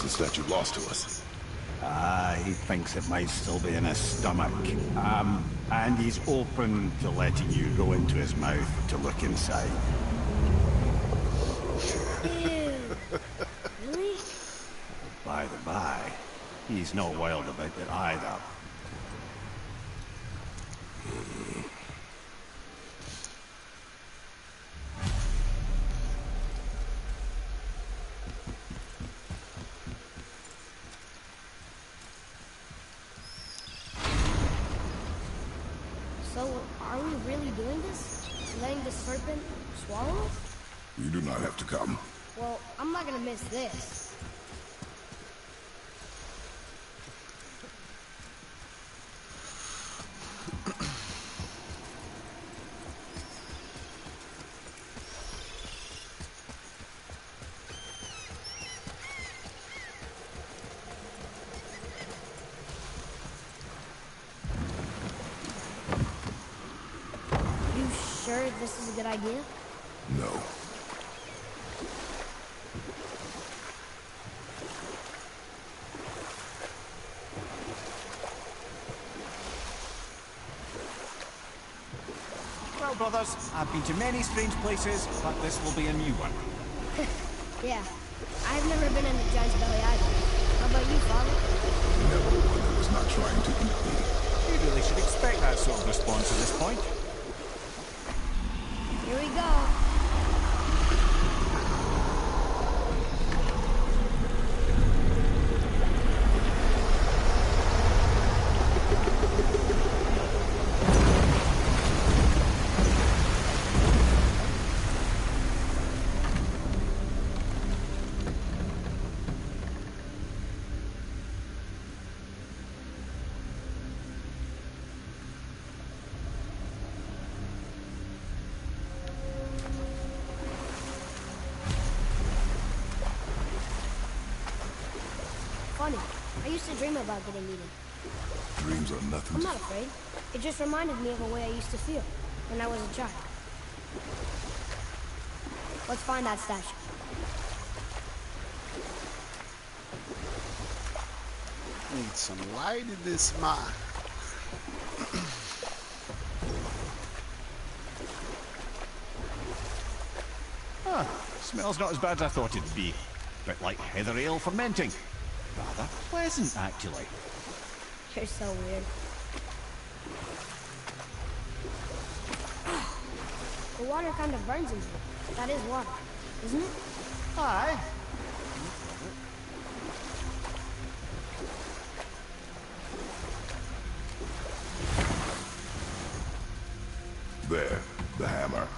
the statue lost to us? He thinks it might still be in his stomach. And he's open to letting you go into his mouth to look inside. Ew. Really? By the by, he's not wild about it either. So, are we really doing this? Letting the serpent swallow us? You do not have to come. Well, I'm not gonna miss this. You sure this is a good idea? No. Well, brothers, I've been to many strange places, but this will be a new one. Yeah. I've never been in a giant's belly either. How about you, Father? Never one who was not trying to eat me. You really should expect that sort of response at this point. Here we go. Funny. I used to dream about getting eaten. Dreams are nothing I'm to... not afraid. It just reminded me of a way I used to feel when I was a child. Let's find that statue. Need some light in this mine. Smells not as bad as I thought it'd be. Bit like heather ale fermenting. Rather pleasant, actually. You're so weird. The water kind of burns in here. That is water, isn't it? Aye. There, the hammer.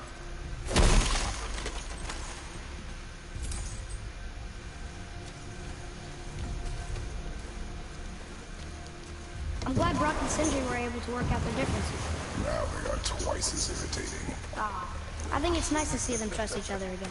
I'm glad Brock and Sindri were able to work out the differences. Now they are twice as irritating. I think it's nice to see them trust each other again.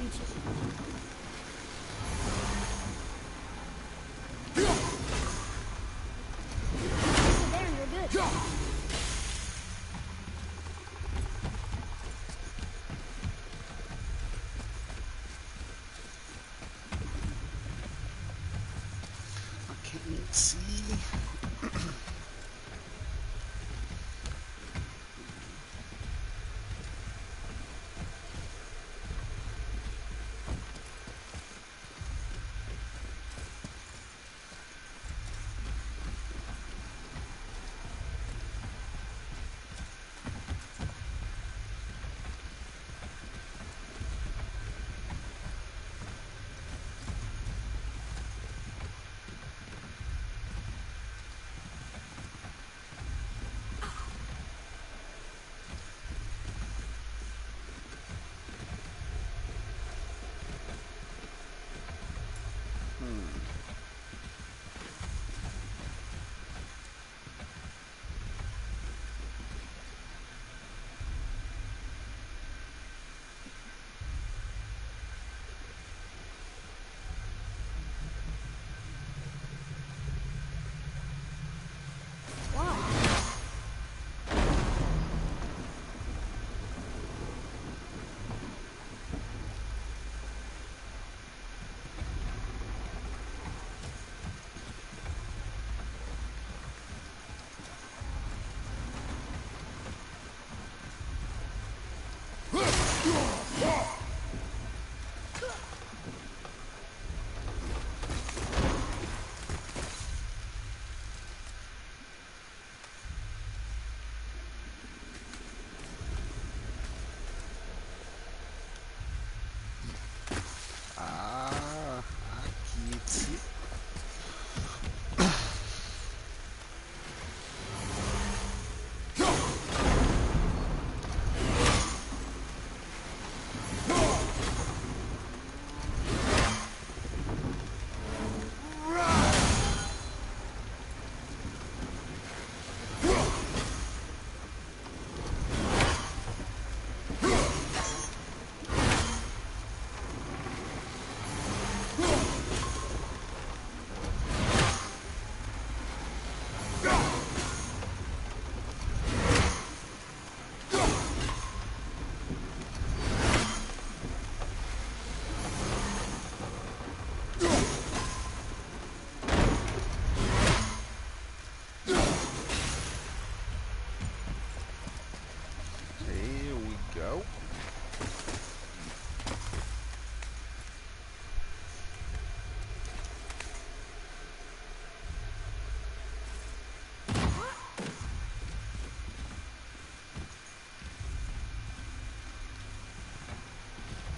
don't you? Sit there and you're good. I can't see.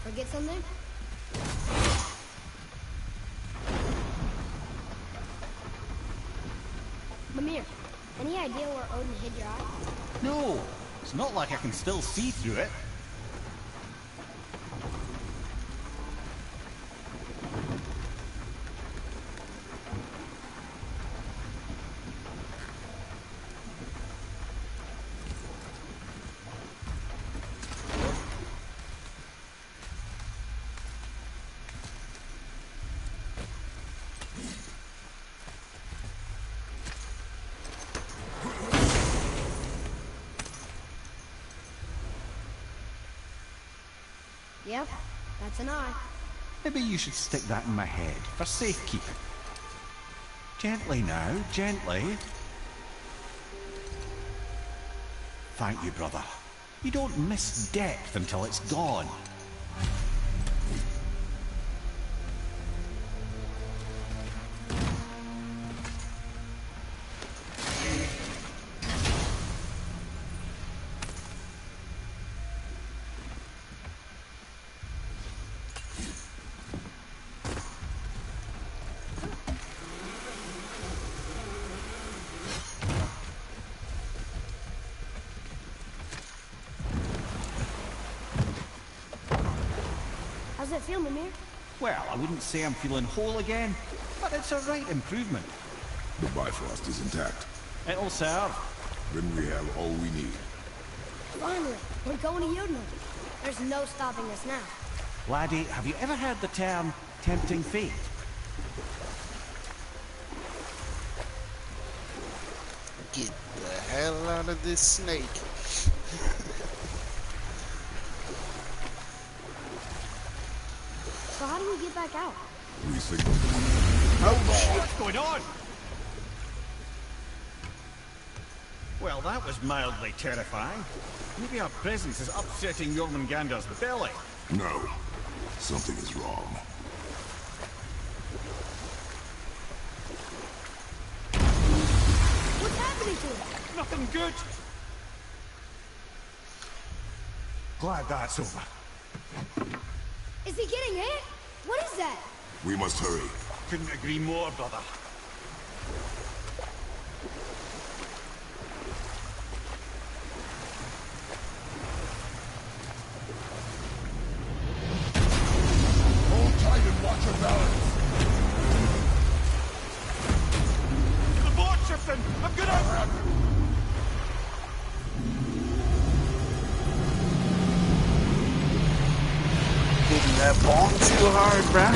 Forget something? Mimir, any idea where Odin hid your eye? No, it's not like I can still see through it. Yep, that's an eye. Maybe you should stick that in my head for safekeeping. Gently now, gently. Thank you, brother. You don't miss depth until it's gone. How's it feel, Mimir? Well, I wouldn't say I'm feeling whole again, but it's a right improvement. The Bifrost is intact. It'll serve. Then we have all we need. Finally, we're going to Jotunheim. There's no stopping us now. Laddie, have you ever heard the term tempting fate? Get the hell out of this snake. So how do we get back out? Re-signal. What's going on? Well, that was mildly terrifying. Maybe our presence is upsetting Jormungandr's belly. No. Something is wrong. What's happening to him? Nothing good. Glad that's over. Is he getting hit? What is that? We must hurry. Couldn't agree more, brother. Hold tight and watch your balance. The boat's shifting! I'm gonna... Hitting that bong too hard, bruh.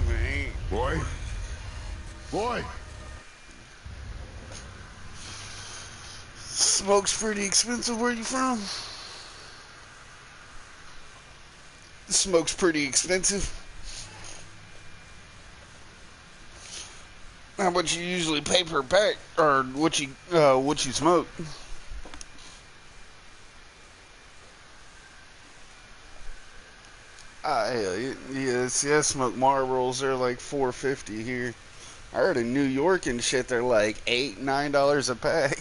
Man. Boy? Boy! Smoke's pretty expensive. Where you from? Smoke's pretty expensive. How much you usually pay per pack, or what you smoke? Hell, yeah, see, I smoke Marlboros. They're like $4.50 here. I heard in New York and shit, they're like $8, $9 a pack.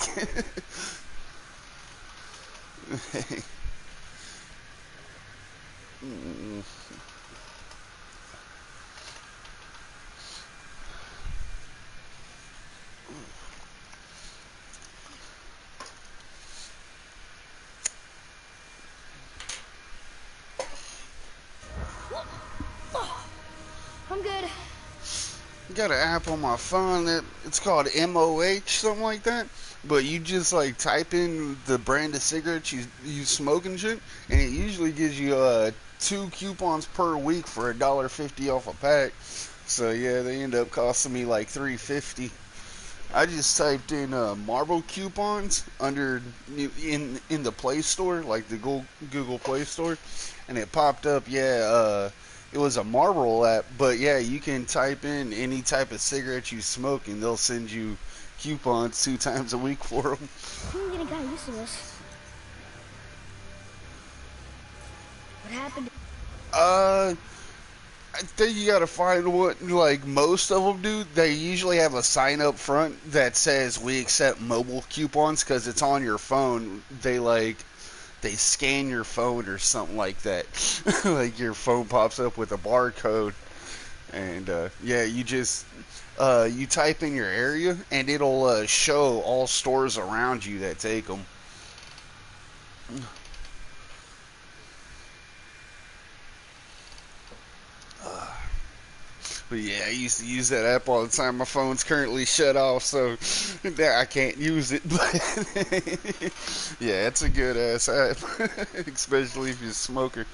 I'm good. Got an app on my phone that it's called MOH, something like that. But you just like type in the brand of cigarettes you smoke and shit, and it usually gives you 2 coupons per week for $1.50 off a pack. So yeah, they end up costing me like $3.50. I just typed in Marlboro coupons under in the Play Store, like the Google Play Store, and it popped up. Yeah, it was a Marlboro app, but yeah, you can type in any type of cigarette you smoke, and they'll send you coupons 2 times a week for them. I'm getting kind of used to this. What happened? I think you gotta find what, like most of them do. They usually have a sign up front that says we accept mobile coupons because it's on your phone. They scan your phone or something like that. Like your phone pops up with a barcode, and yeah, you just you type in your area and it'll show all stores around you that take them. But yeah, I used to use that app all the time. My phone's currently shut off, so I can't use it. But yeah, it's a good ass app, especially if you're a smoker.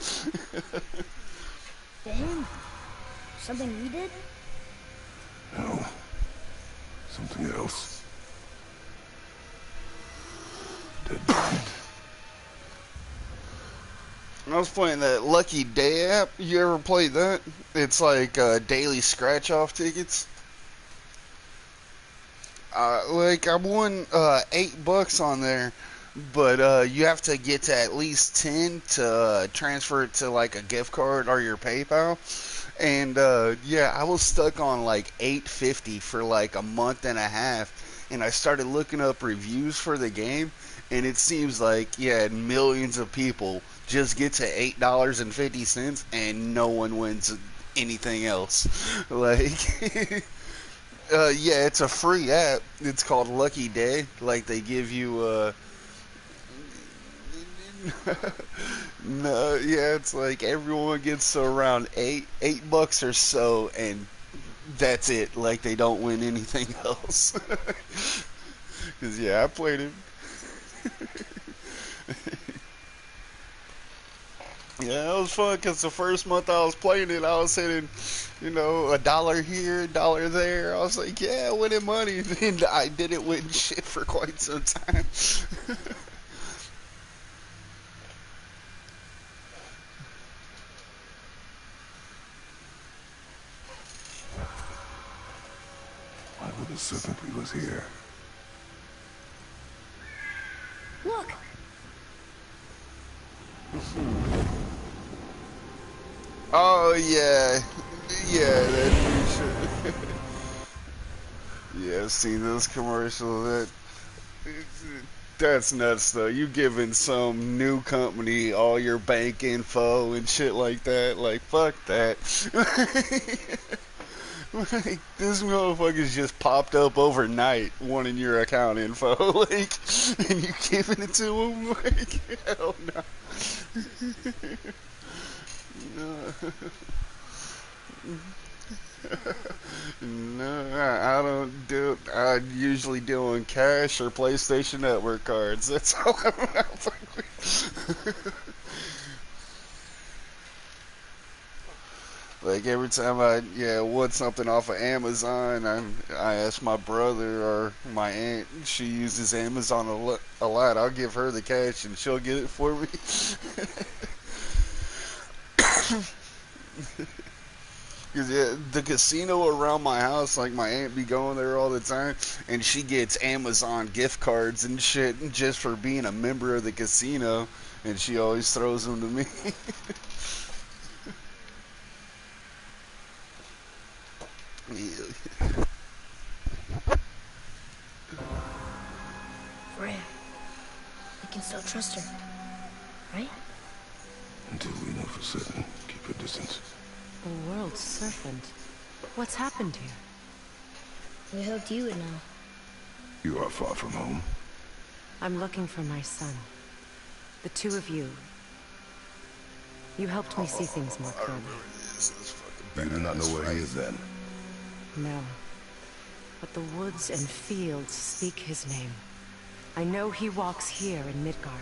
Ben? Something we did? No. Something else. Dead mind. I was playing that Lucky Day app. You ever played that? It's like daily scratch-off tickets. Like I won $8 on there, but you have to get to at least 10 to transfer it to like a gift card or your PayPal. And yeah, I was stuck on like $8.50 for like a month and a half, and I started looking up reviews for the game, and it seems like yeah, millions of people just get to $8.50 and no one wins anything else. Like yeah, it's a free app. It's called Lucky Day. Like they give you No, yeah, it's like everyone gets to around $8 or so, and that's it. Like they don't win anything else. Cause yeah, I played it. Yeah, it was fun because the first month I was playing it, I was hitting, $1 here, $1 there. I was like, yeah, winning money. And I didn't win shit for quite some time. Why would the serpent leave us here? Look! Oh yeah, yeah, that new shit. Yeah, I've seen those commercials. That's nuts though. You giving some new company all your bank info and shit like that. Like fuck that. Like, this motherfucker's just popped up overnight wanting your account info, like, and you giving it to him? Like, hell no. No. No, I don't do. I usually deal in cash or PlayStation Network cards. That's all I'm fuck with. Like every time I want something off of Amazon, I ask my brother or my aunt. She uses Amazon a lot. I'll give her the cash and she'll get it for me. Cause yeah, the casino around my house, like my aunt be going there all the time, and she gets Amazon gift cards and shit just for being a member of the casino, and she always throws them to me. Yeah. Freya, we can still trust her, right? Until we know for certain, keep your distance. The world's serpent. What's happened here? We hoped you would know. You are far from home. I'm looking for my son. The two of you. You helped me see things more clearly. You do not know where he is then? No. But the woods and fields speak his name. I know he walks here in Midgard.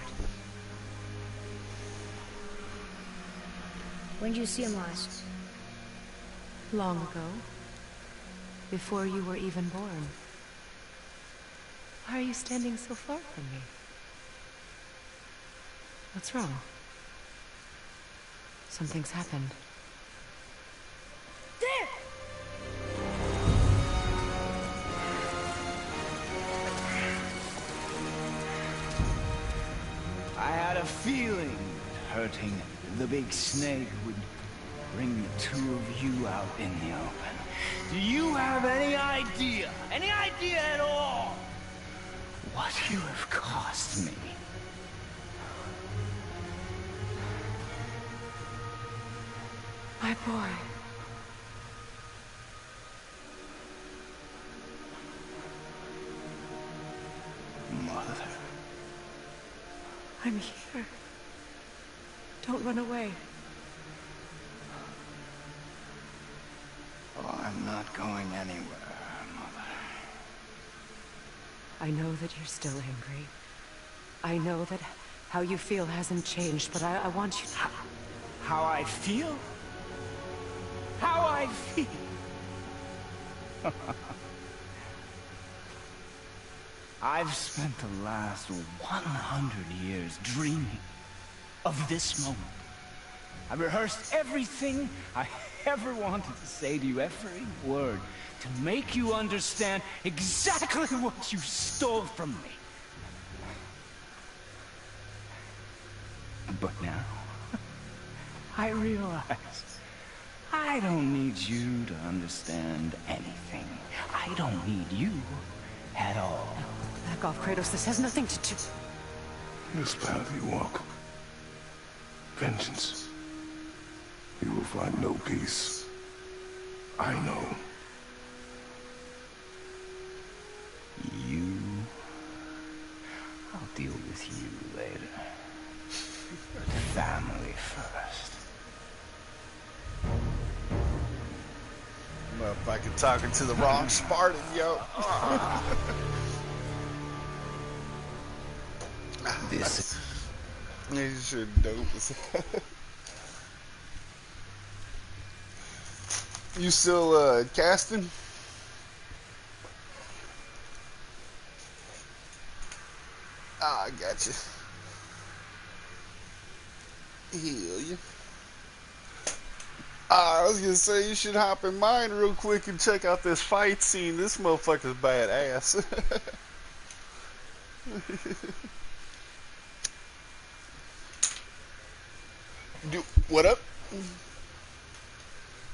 When did you see him last? Long ago. Before you were even born. Why are you standing so far from me? What's wrong? Something's happened. There! I had a feeling hurting the big snake would bring the two of you out in the open. Do you have any idea at all, what you have cost me? My boy. Mother. I'm here. Don't run away. Oh, I'm not going anywhere, Mother. I know that you're still angry. I know that how you feel hasn't changed, but I want you to... How I feel? How I feel? I've spent the last 100 years dreaming of this moment. I rehearsed everything I ever wanted to say to you, every word, to make you understand exactly what you stole from me. But now, I realize I don't need you to understand anything. I don't need you at all. Back off, Kratos. This has nothing to do... This path you walk. Vengeance. You will find no peace. I know. You... I'll deal with you later. talking to the wrong Spartan, yo. This. This shit dope as hell. You still casting? Ah, I got you. Hell yeah. I was gonna say you should hop in mine real quick and check out this fight scene. This motherfucker's badass. What up?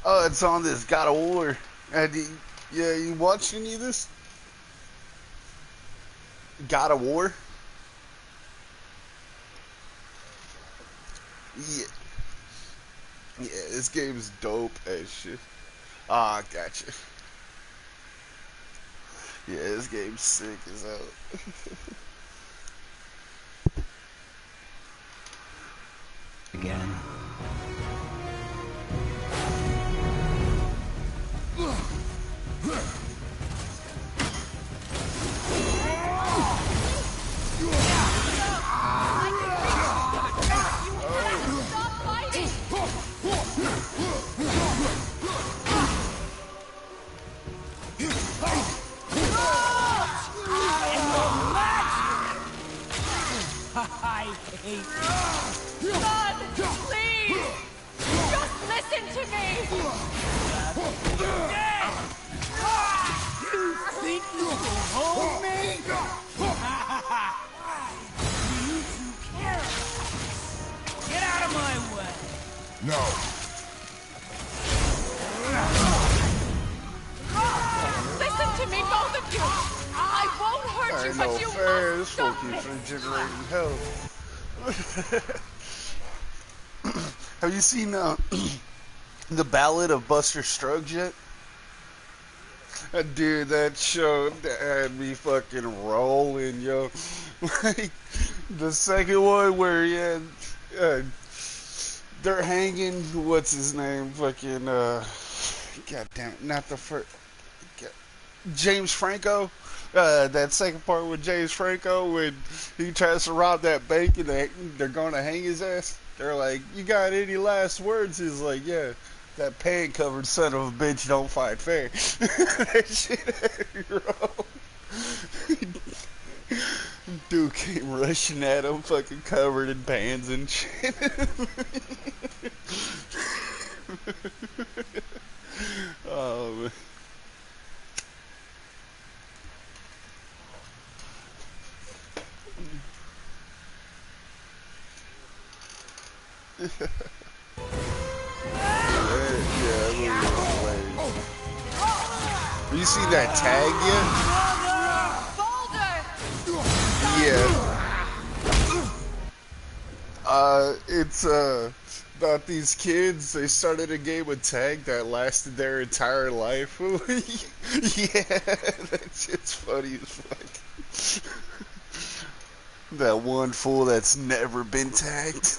Oh, it's on this God of War. Yeah, you watched any of this? God of War? Yeah. Yeah, this game's dope as shit. Ah, gotcha. Yeah, this game's sick as hell. Again. I hate you. Son, please! Just listen to me! You think you can hold me? You two care. Get out of my way! No. Listen to me, both of you! I won't hurt you, but you fair. This must fool stop keeps it! regenerating health. Have you seen the Ballad of Buster Scruggs yet? Dude, that show had me fucking rolling, yo. Like, the second one where, yeah, they're hanging, what's his name? Fucking, god damn it, not the first, James Franco. That second part with James Franco when he tries to rob that bank and they're gonna hang his ass. They're like, "You got any last words?" He's like, "Yeah, that pan-covered son of a bitch don't fight fair." That shit, bro. Dude came rushing at him, fucking covered in pans and shit. Oh man. Have you seen that tag yet? Yeah. It's about these kids. They started a game of tag that lasted their entire life. Yeah, that shit's funny as fuck. That one fool that's never been tagged.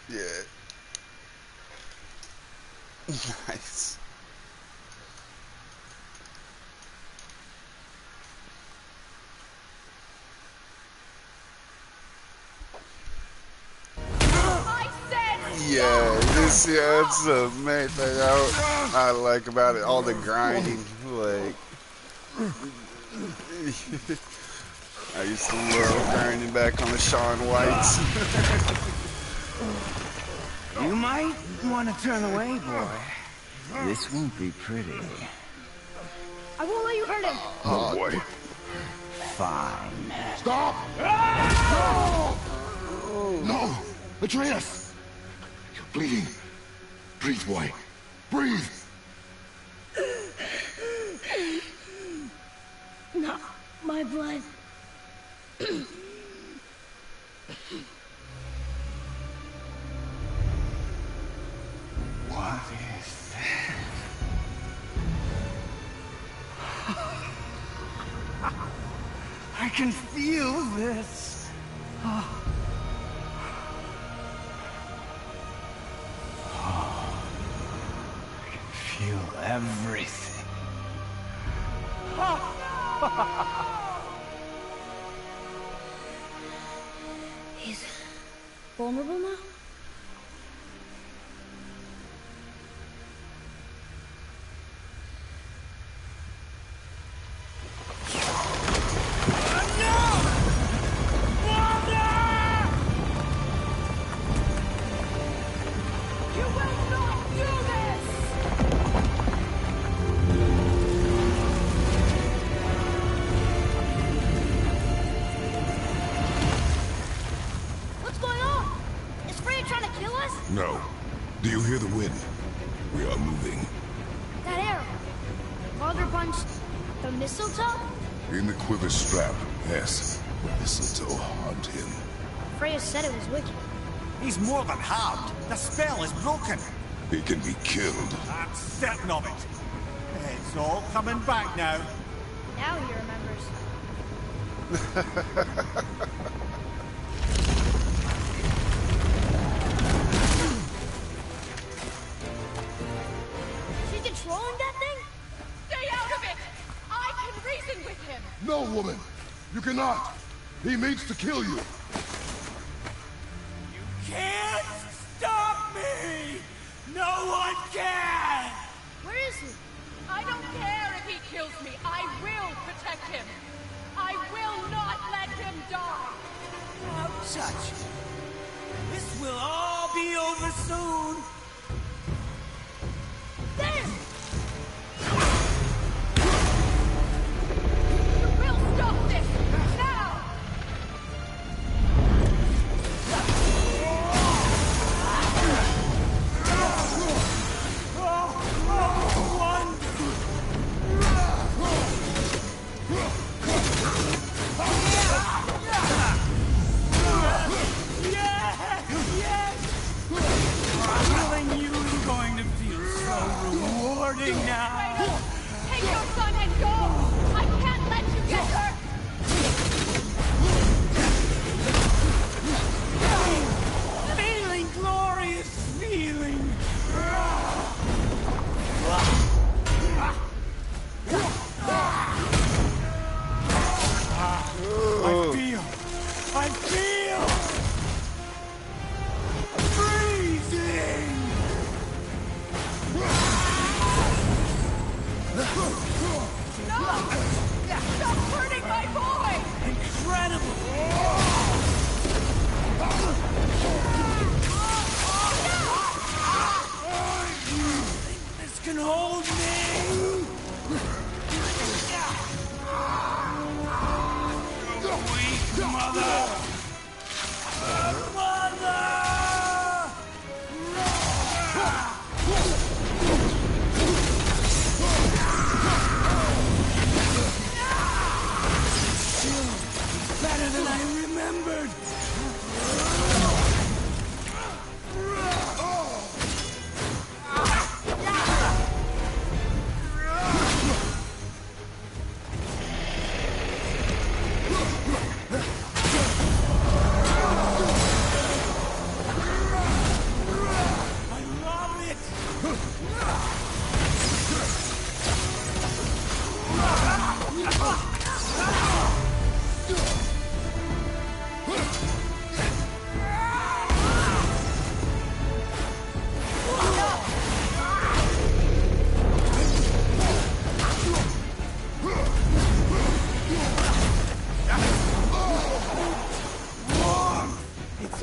Yeah. Nice. Yeah, that's the main thing I like about it. All the grinding, like I used to love grinding back on the Shaun Whites. You might want to turn away, boy. This won't be pretty. I won't let you hurt him. Oh boy. Fine. Stop! No! No! Atreus! You're bleeding. Breathe, boy. Breathe! Not my blood. What is that? can feel this. I can feel everything. He's vulnerable now? No. Do you hear the wind? We are moving. That arrow. Father punched the mistletoe? In the quiver strap, yes. The mistletoe harmed him. Freya said it was wicked. He's more than harmed. The spell is broken. He can be killed. I'm certain of it. It's all coming back now. Now he remembers. She's controlling that thing? Stay out of it! I can reason with him! No, woman! You cannot! He means to kill you! Can't stop me! No one can! Where is he? I don't care if he kills me. I will protect him. I will not let him die. Don't touch me. This will all be over soon. There! We'll stop this now! Now. Take your son and go! I can't let you get hurt! Feeling glorious feeling. I feel freezing. No! Stop hurting my boy! Incredible! This can hold me! You weak mother! Mother! Better than I remembered! I love it! It's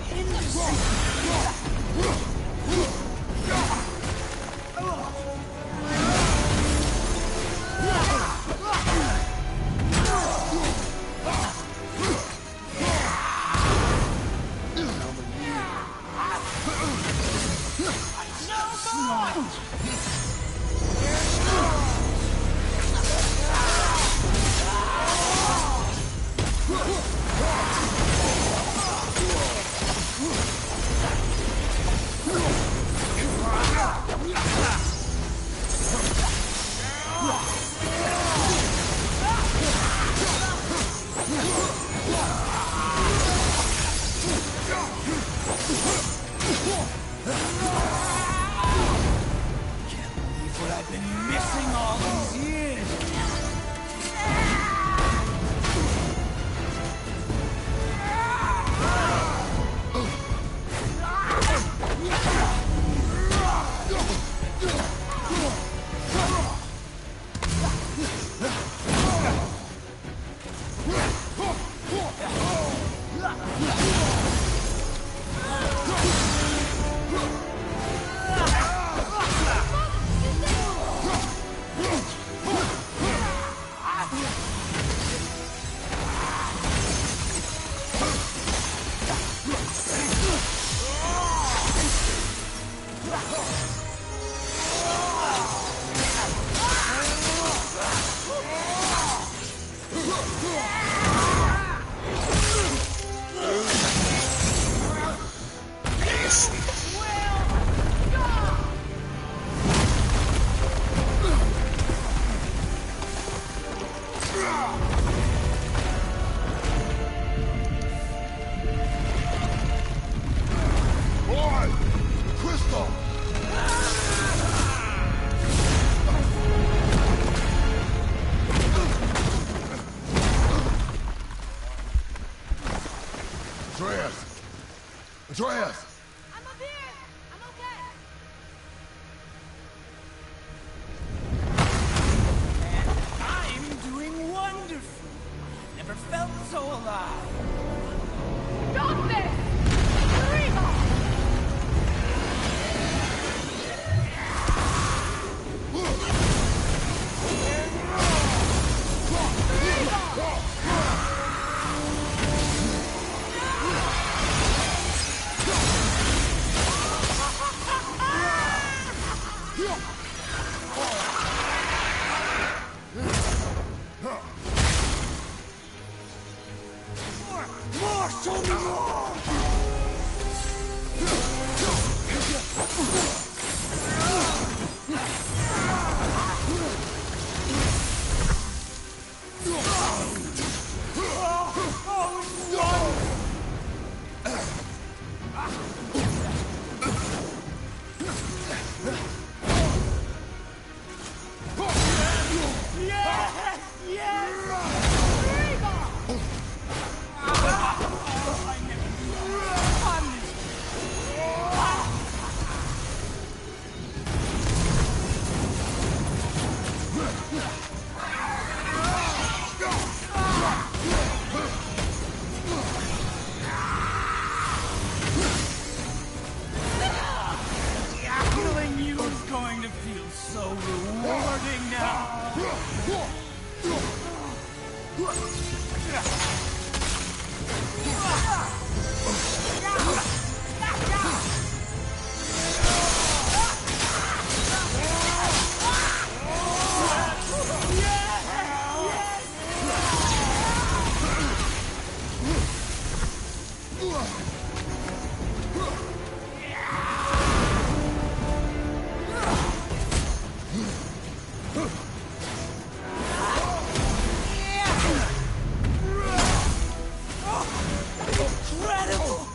Atreus! I'm up here! I'm okay! I'm doing wonderful. Never felt so alive. Stop this! Reba! More! Show me more! Killing you is going to feel so rewarding now. Incredible!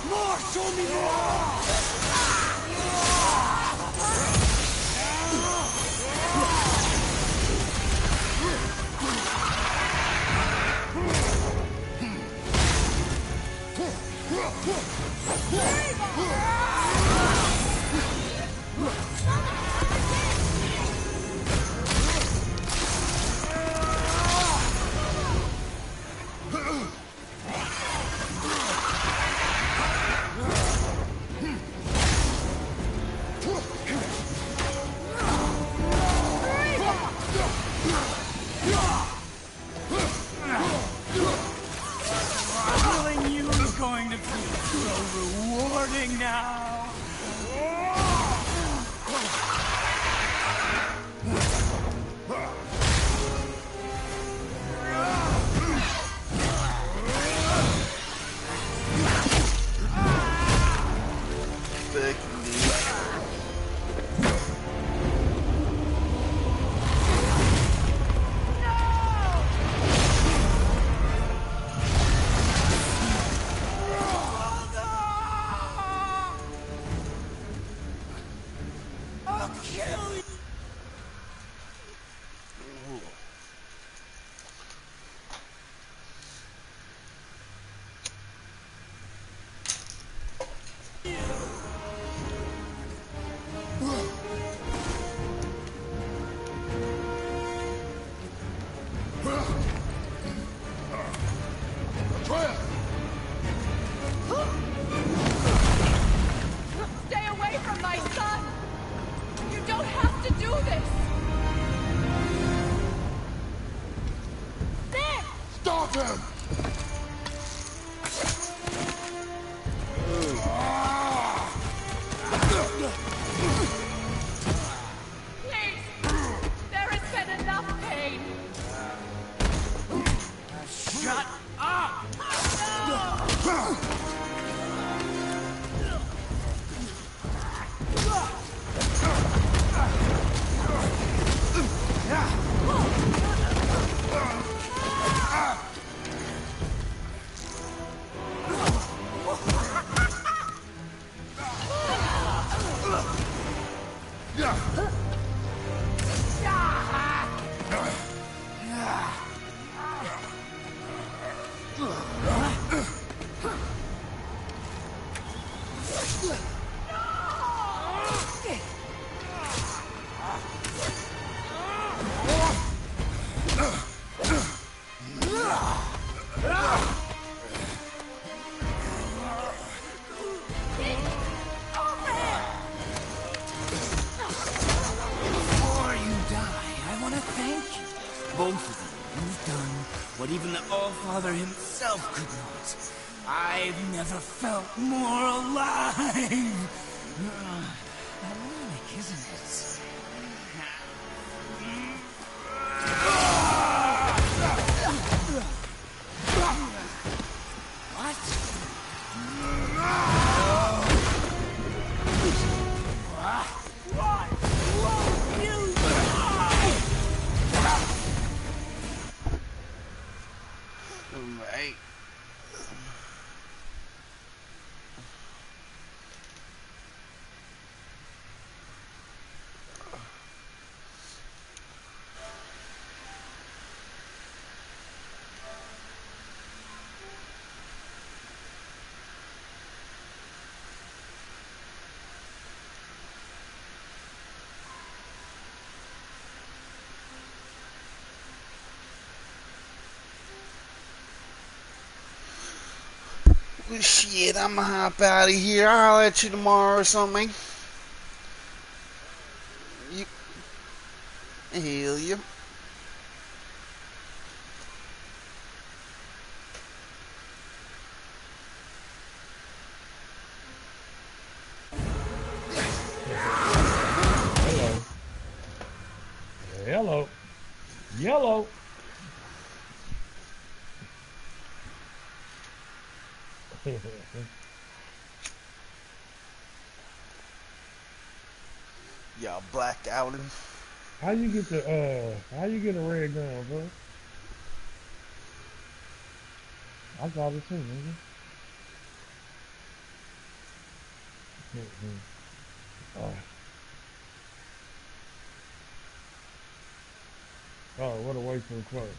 More! Show me more! Killing you is going to feel so rewarding now. Thick meat. I'll kill you. Stay away from my son! You don't have to do this! There! Stop him! both of you, you've done what even the All-Father himself could not. I've never felt more alive. Ironic, isn't it? What? Right. Well, shit, I'm gonna hop out of here. I'll at you tomorrow or something. You, hell yeah. Hello. Yellow. Y'all blacked out him. How you get a red gun, bro? I got it too, nigga. Oh, what a waste of a quote.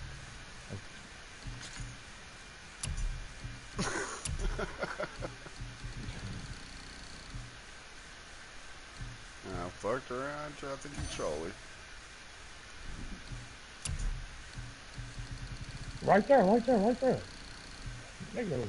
I fucked around, tried to control it. Right there, right there, right there. Nigga.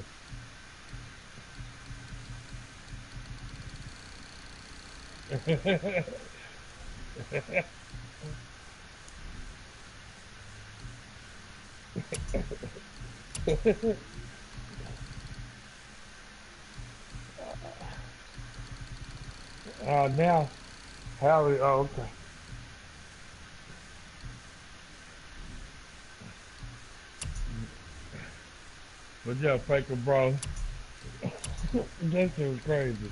Now, Harry, oh, okay. But yeah, Faker, bro. That shit was crazy.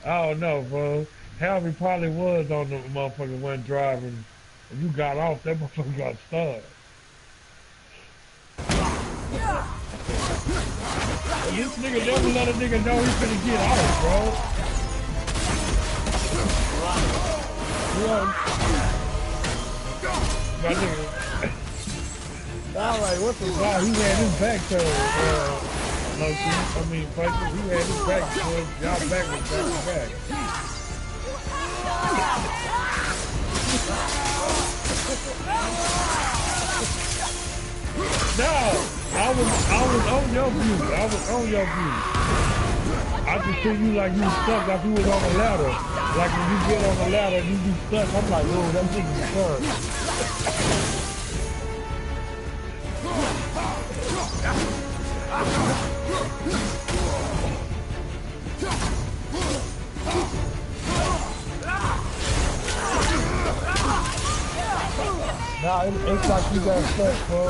I don't know, bro. Harry probably was on the motherfucker when driving. If you got off, that motherfucker got stuck. And this nigga never let a nigga know he finna get out, bro. My nigga. Alright, what the fuck? He had his back to Faker, he had his back to y'all back was back to back. No, I was on your view. I was on your view. I just see you like you stuck, like you was on a ladder. Like when you get on the ladder and you be stuck, I'm like, oh, that nigga's stuck. Nah, it's like you got stuck, bro.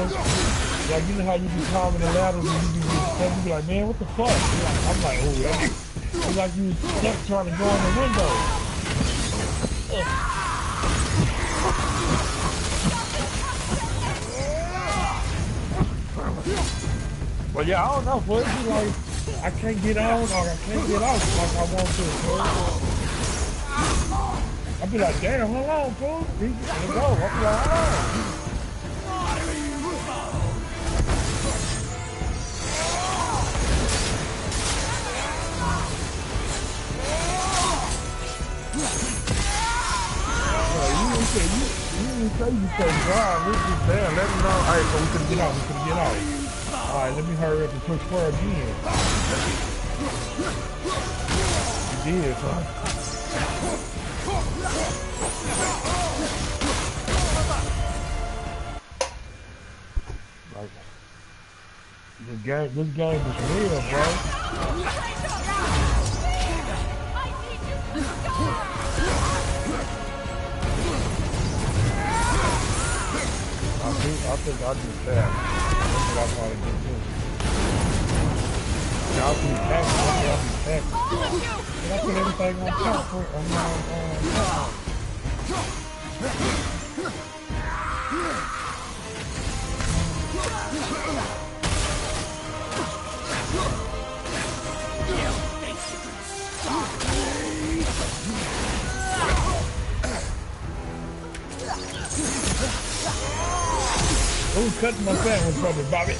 Like, you know how you be climbing the ladders and you be getting stuck, you be like, man, what the fuck? I'm like, oh, it's like you was stuck trying to go in the window. But yeah, I don't know, bro. It's like, I can't get on or I can't get off like I want to, bro. I be like, damn, hold on, bro. Let's go. I be like, hold on. You didn't say you couldn't drive. We just there. Let me know. Alright, so we couldn't get out. We couldn't get out. Alright, let me hurry up and push for again. You did, son. This game is real, bro. I think I do that. That's what I probably do too. Y'all be taxing. Y'all be taxing. Can I put everything on top for Who's cutting my sandwich from me, Bobby?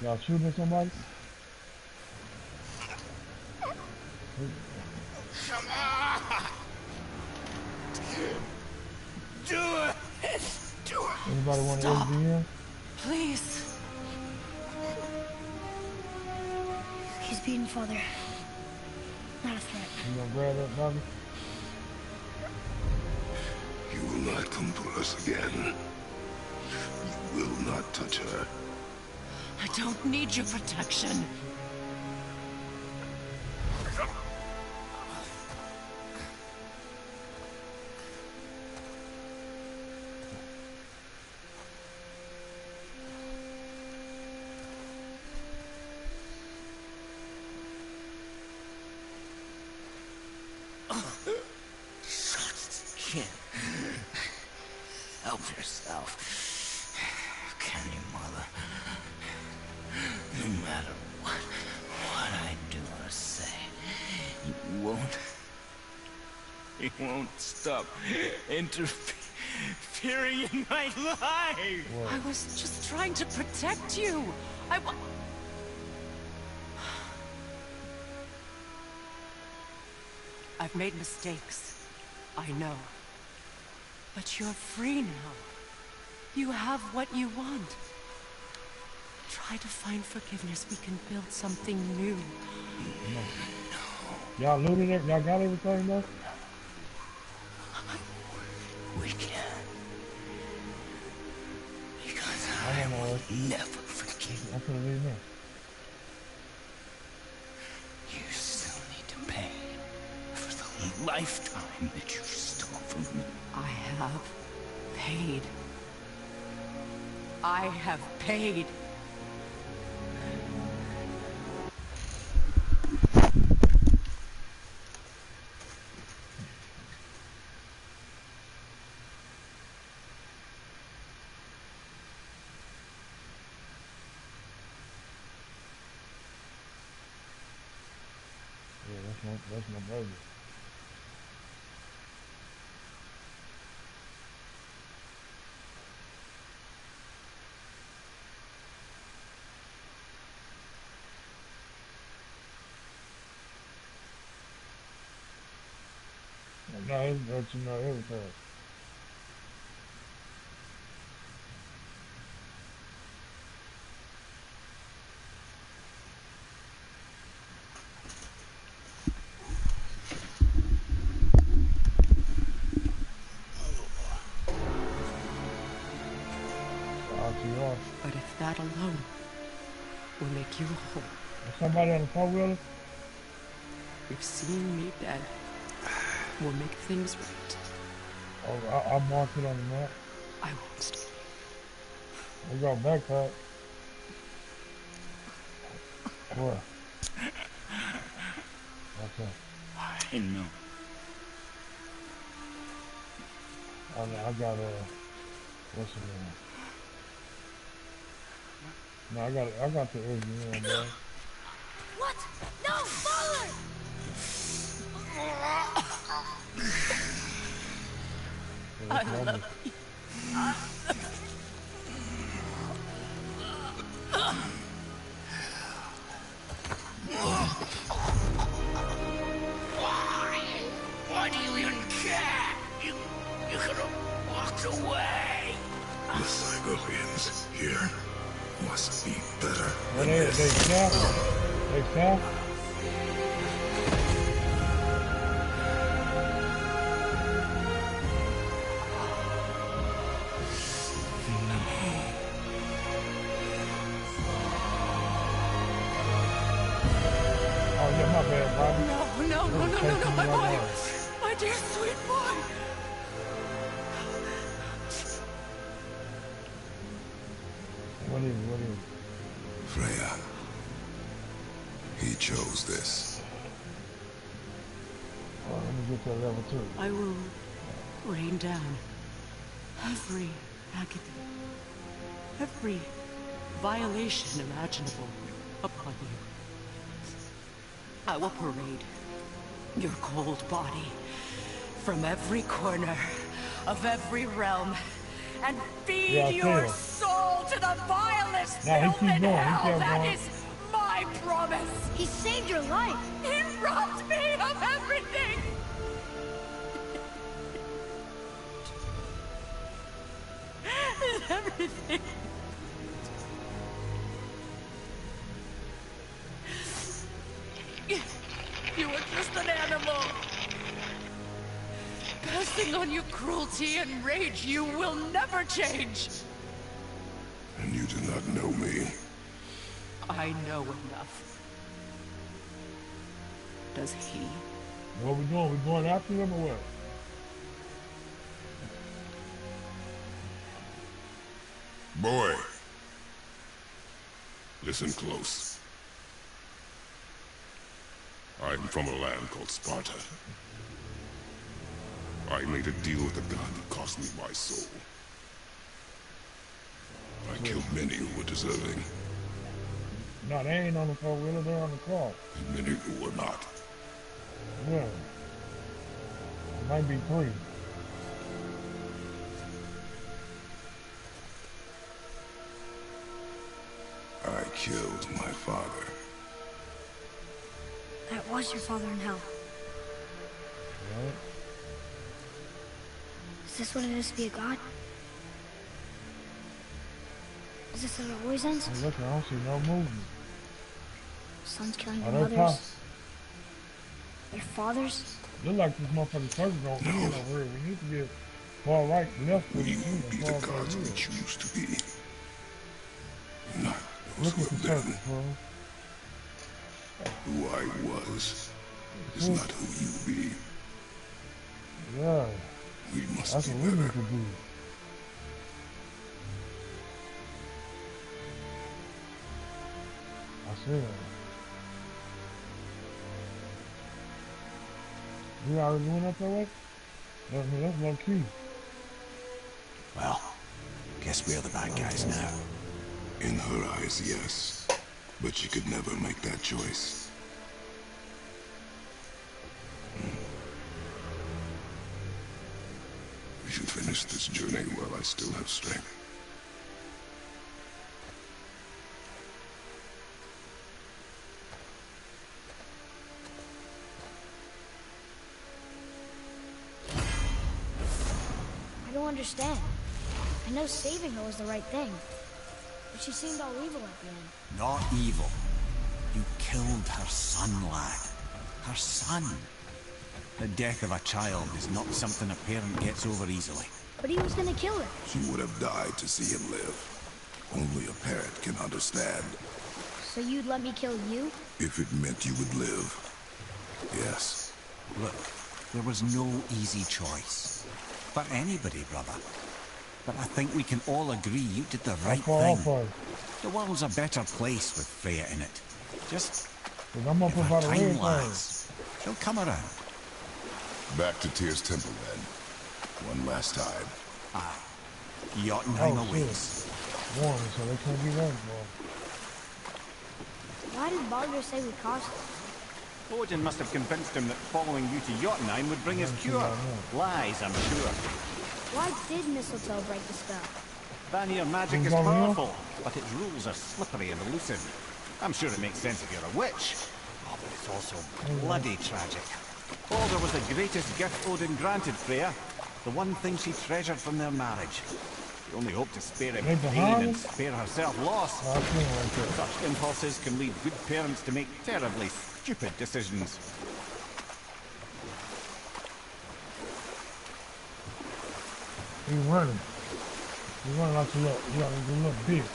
Y'all shooting at somebody? Come on! Do it! Do it! Anybody want to Stop. in? Please. He's beaten, Father. Not a threat. You gonna grab that, Bobby? You will not come for us again. You will not touch her. I don't need your protection. Help yourself. Can you, Mother? No matter what I do or say, you won't stop interfering in my life. Whoa. I was just trying to protect you. I've made mistakes. I know. But you're free now. You have what you want. Try to find forgiveness. We can build something new. Y'all looted it? Y'all got everything though? We can. Because I will never forgive you. I'm gonna leave now. You still need to pay for the lifetime that you stole from me. I have paid. I have paid. That's my baby. No, it's let you know everything. But if that alone will make you whole. Is somebody on the four-wheeler? If seeing me dead will make things right. Oh, I marked it on the map. I won't stop. We got backpack. Where? Okay. I know. I got what's the name? No, I got the engineer, man. What? No, father! I love you. Why do you even care? You could have walked away. The Cyberlians here must be better Well, than they this. snap. They snap. Oh, yeah, my bad, Bobby. No, my boy. My dear sweet boy. What is it? Freya. He chose this. Oh, let me get that level 2. I will rain down every agony, every violation imaginable upon you. I will parade your cold body from every corner of every realm and feed your soul to the vilest filth in hell. That is my promise. He saved your life. He robbed me of everything. Everything. You were just an animal. Passing on your cruelty and rage, you will never change. And you do not know me. I know enough. Does he? What we doing? We going after them or what? Boy. Listen close. I'm from a land called Sparta. I made a deal with a god that cost me my soul. I killed many who were deserving. No, they ain't on the four-wheeler, they're on the car. And many who were not. Yeah. It might be 3. I killed my father. That was your father in hell. Right. Is this what it is to be a god? Is this how it always ends? Hey, look, I don't see no movement. Sons killing Oh, their that's mothers. Their fathers. Look like this motherfucking circle don't win over here. We need to get far right, left. We will be the gods we choose to be. Not those Look who at the have circle, been. bro. Who I was is not who you be. Yeah. We must That's be what we better. need to do. I see that. We already went up that way? That's low key. Well, guess we're the bad guys now. In her eyes, yes. But she could never make that choice. We should finish this journey while I still have strength. understand. I know saving her was the right thing, but she seemed all evil at the end. Not evil. You killed her son, lad. Her son. The death of a child is not something a parent gets over easily. But he was gonna kill her. She would have died to see him live. Only a parent can understand. So you'd let me kill you? If it meant you would live. Yes. Look, there was no easy choice. For anybody, brother. But I think we can all agree you did the right thing. The world's a better place with Freya in it. Just if her time lags, she'll come around. Back to Tyr's temple then. One last time. Aye. Jotunheim awaits. Warm, so they can't be right, Why did Baldur say we cost him? Odin must have convinced him that following you to Jotunheim would bring us cure. Lies, I'm sure. Why did Mistletoe break the spell? Vanir magic is powerful, but its rules are slippery and elusive. I'm sure it makes sense if you're a witch. Oh, but it's also bloody tragic. Baldur was the greatest gift Odin granted Freya. The one thing she treasured from their marriage. She only hoped to spare him pain and spare herself loss. Such impulses can lead good parents to make terribly stupid decisions. He's running. He's running like a little bitch.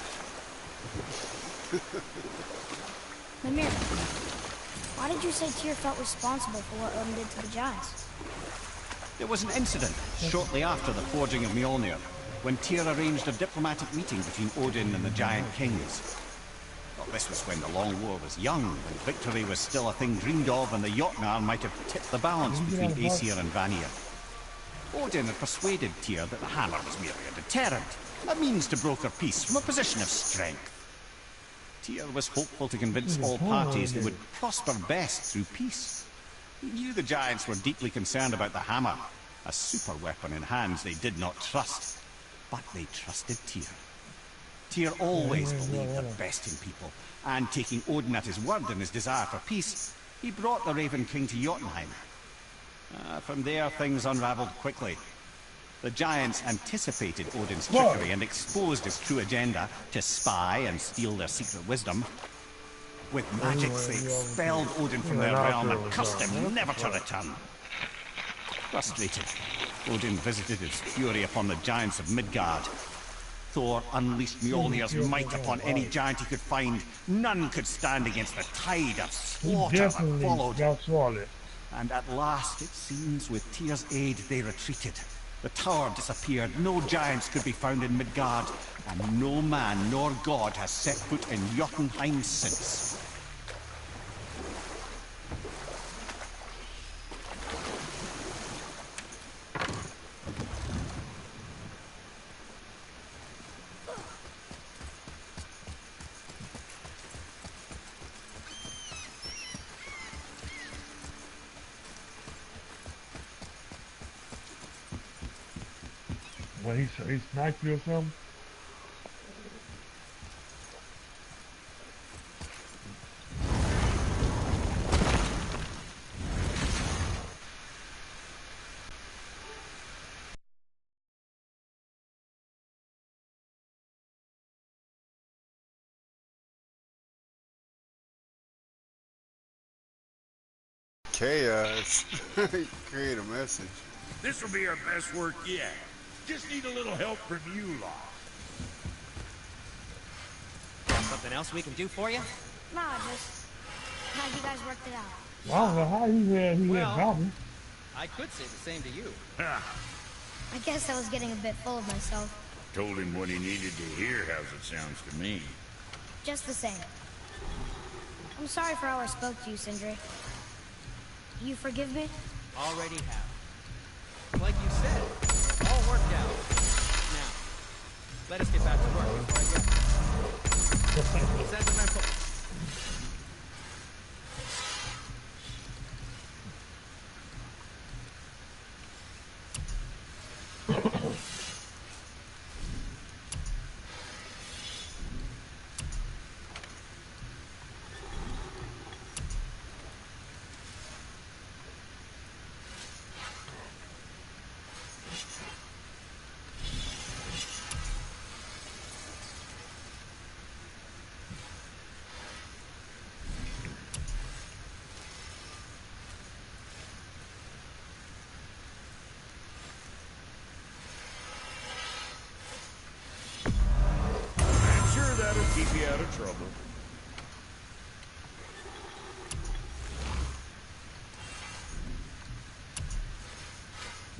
Mimir, why did you say Tyr felt responsible for what Odin did to the giants? There was an incident shortly after the forging of Mjolnir, when Tyr arranged a diplomatic meeting between Odin and the giant kings. Well, this was when the Long War was young, when victory was still a thing dreamed of, and the Jotnar might have tipped the balance between Aesir and Vanir. Odin had persuaded Tyr that the hammer was merely a deterrent, a means to broker peace from a position of strength. Tyr was hopeful to convince all parties they would prosper best through peace. He knew the giants were deeply concerned about the hammer, a super weapon in hands they did not trust. But they trusted Tyr. Tyr always believed the best in people, and taking Odin at his word in his desire for peace, he brought the Raven King to Jotunheim. From there, things unraveled quickly. The giants anticipated Odin's trickery and exposed his true agenda to spy and steal their secret wisdom. With magics, they expelled Odin from their realm and cursed him never to return. Frustrated, Odin visited his fury upon the giants of Midgard. Thor unleashed Mjolnir's might upon any giant he could find. None could stand against the tide of slaughter that followed. And at last, it seems, with Tyr's aid, they retreated. The tower disappeared, no giants could be found in Midgard, and no man nor god has set foot in Jotunheim since. When he sniped you or something? Chaos. Create a message. This will be our best work yet. Just need a little help from you lot. Something else we can do for you? Nah, just how you guys worked it out. Well, I don't know how he had problems. I could say the same to you. I guess I was getting a bit full of myself. Told him what he needed to hear, how's it sounds to me. Just the same. I'm sorry for how I spoke to you, Sindri. You forgive me? Already have. Like you said, all worked out. Now, let us get back to work before I get sentimental.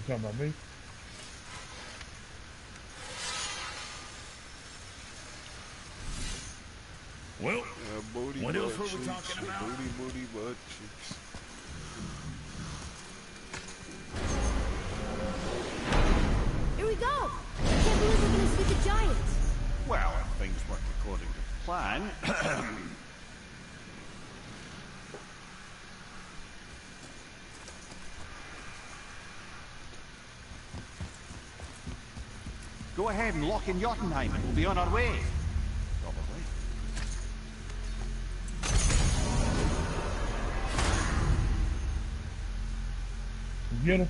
talking about me? Well, booty what else were we cheeks, talking about? Booty butt cheeks. Here we go! I can't believe we're gonna see the giants. Well, if things work according to plan. Go ahead and lock in Jotunheim and we'll be on our way. Probably. You get him?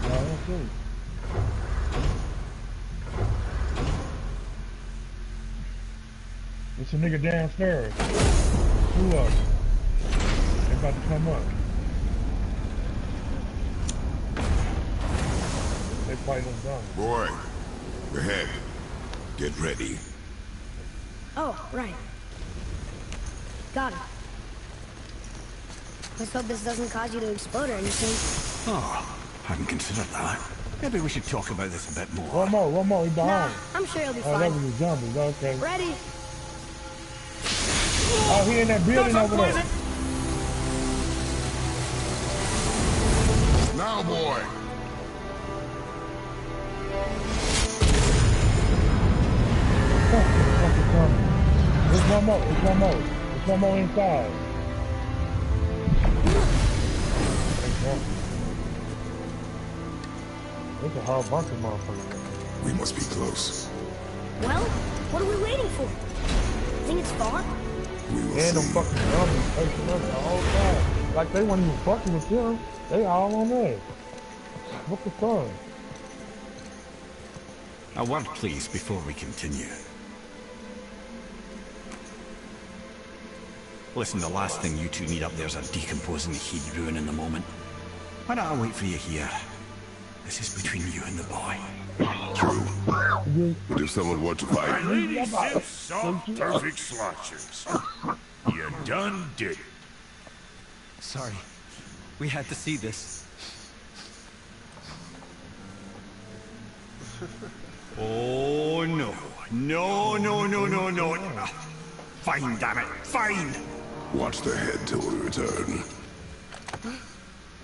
No, that's it. It's a nigga downstairs. Who up? They about to come up. They fighting them down. Boy, ahead. Get ready. Oh, right. Got it. Let's hope this doesn't cause you to explode or anything. Oh, hadn't considered that. Maybe we should talk about this a bit more. One more, he's behind. Nah, I'm sure he'll be Oh, fine. that was the zombies, okay. Ready? Oh, he in that building over there. Now, boy. There's one more, there's one more. There's one more inside. It's a hard bunch of motherfuckers. We must be close. Well, what are we waiting for? Think it's far? We will And them see. fucking zombies chasing us the whole time. Like they weren't even fucking with them. They all on us. What the fuck? A word, please, before we continue. Listen, the last thing you two need up there's a decomposing heat ruining the moment. Why don't I wait for you here? This is between you and the boy. True. But if someone were to fight, Lady Sif soft perfect sloshers. You done did it. Sorry. We had to see this. Oh, no. No, no, no, no, no. Fine, damn it. Fine. watch the head till we return.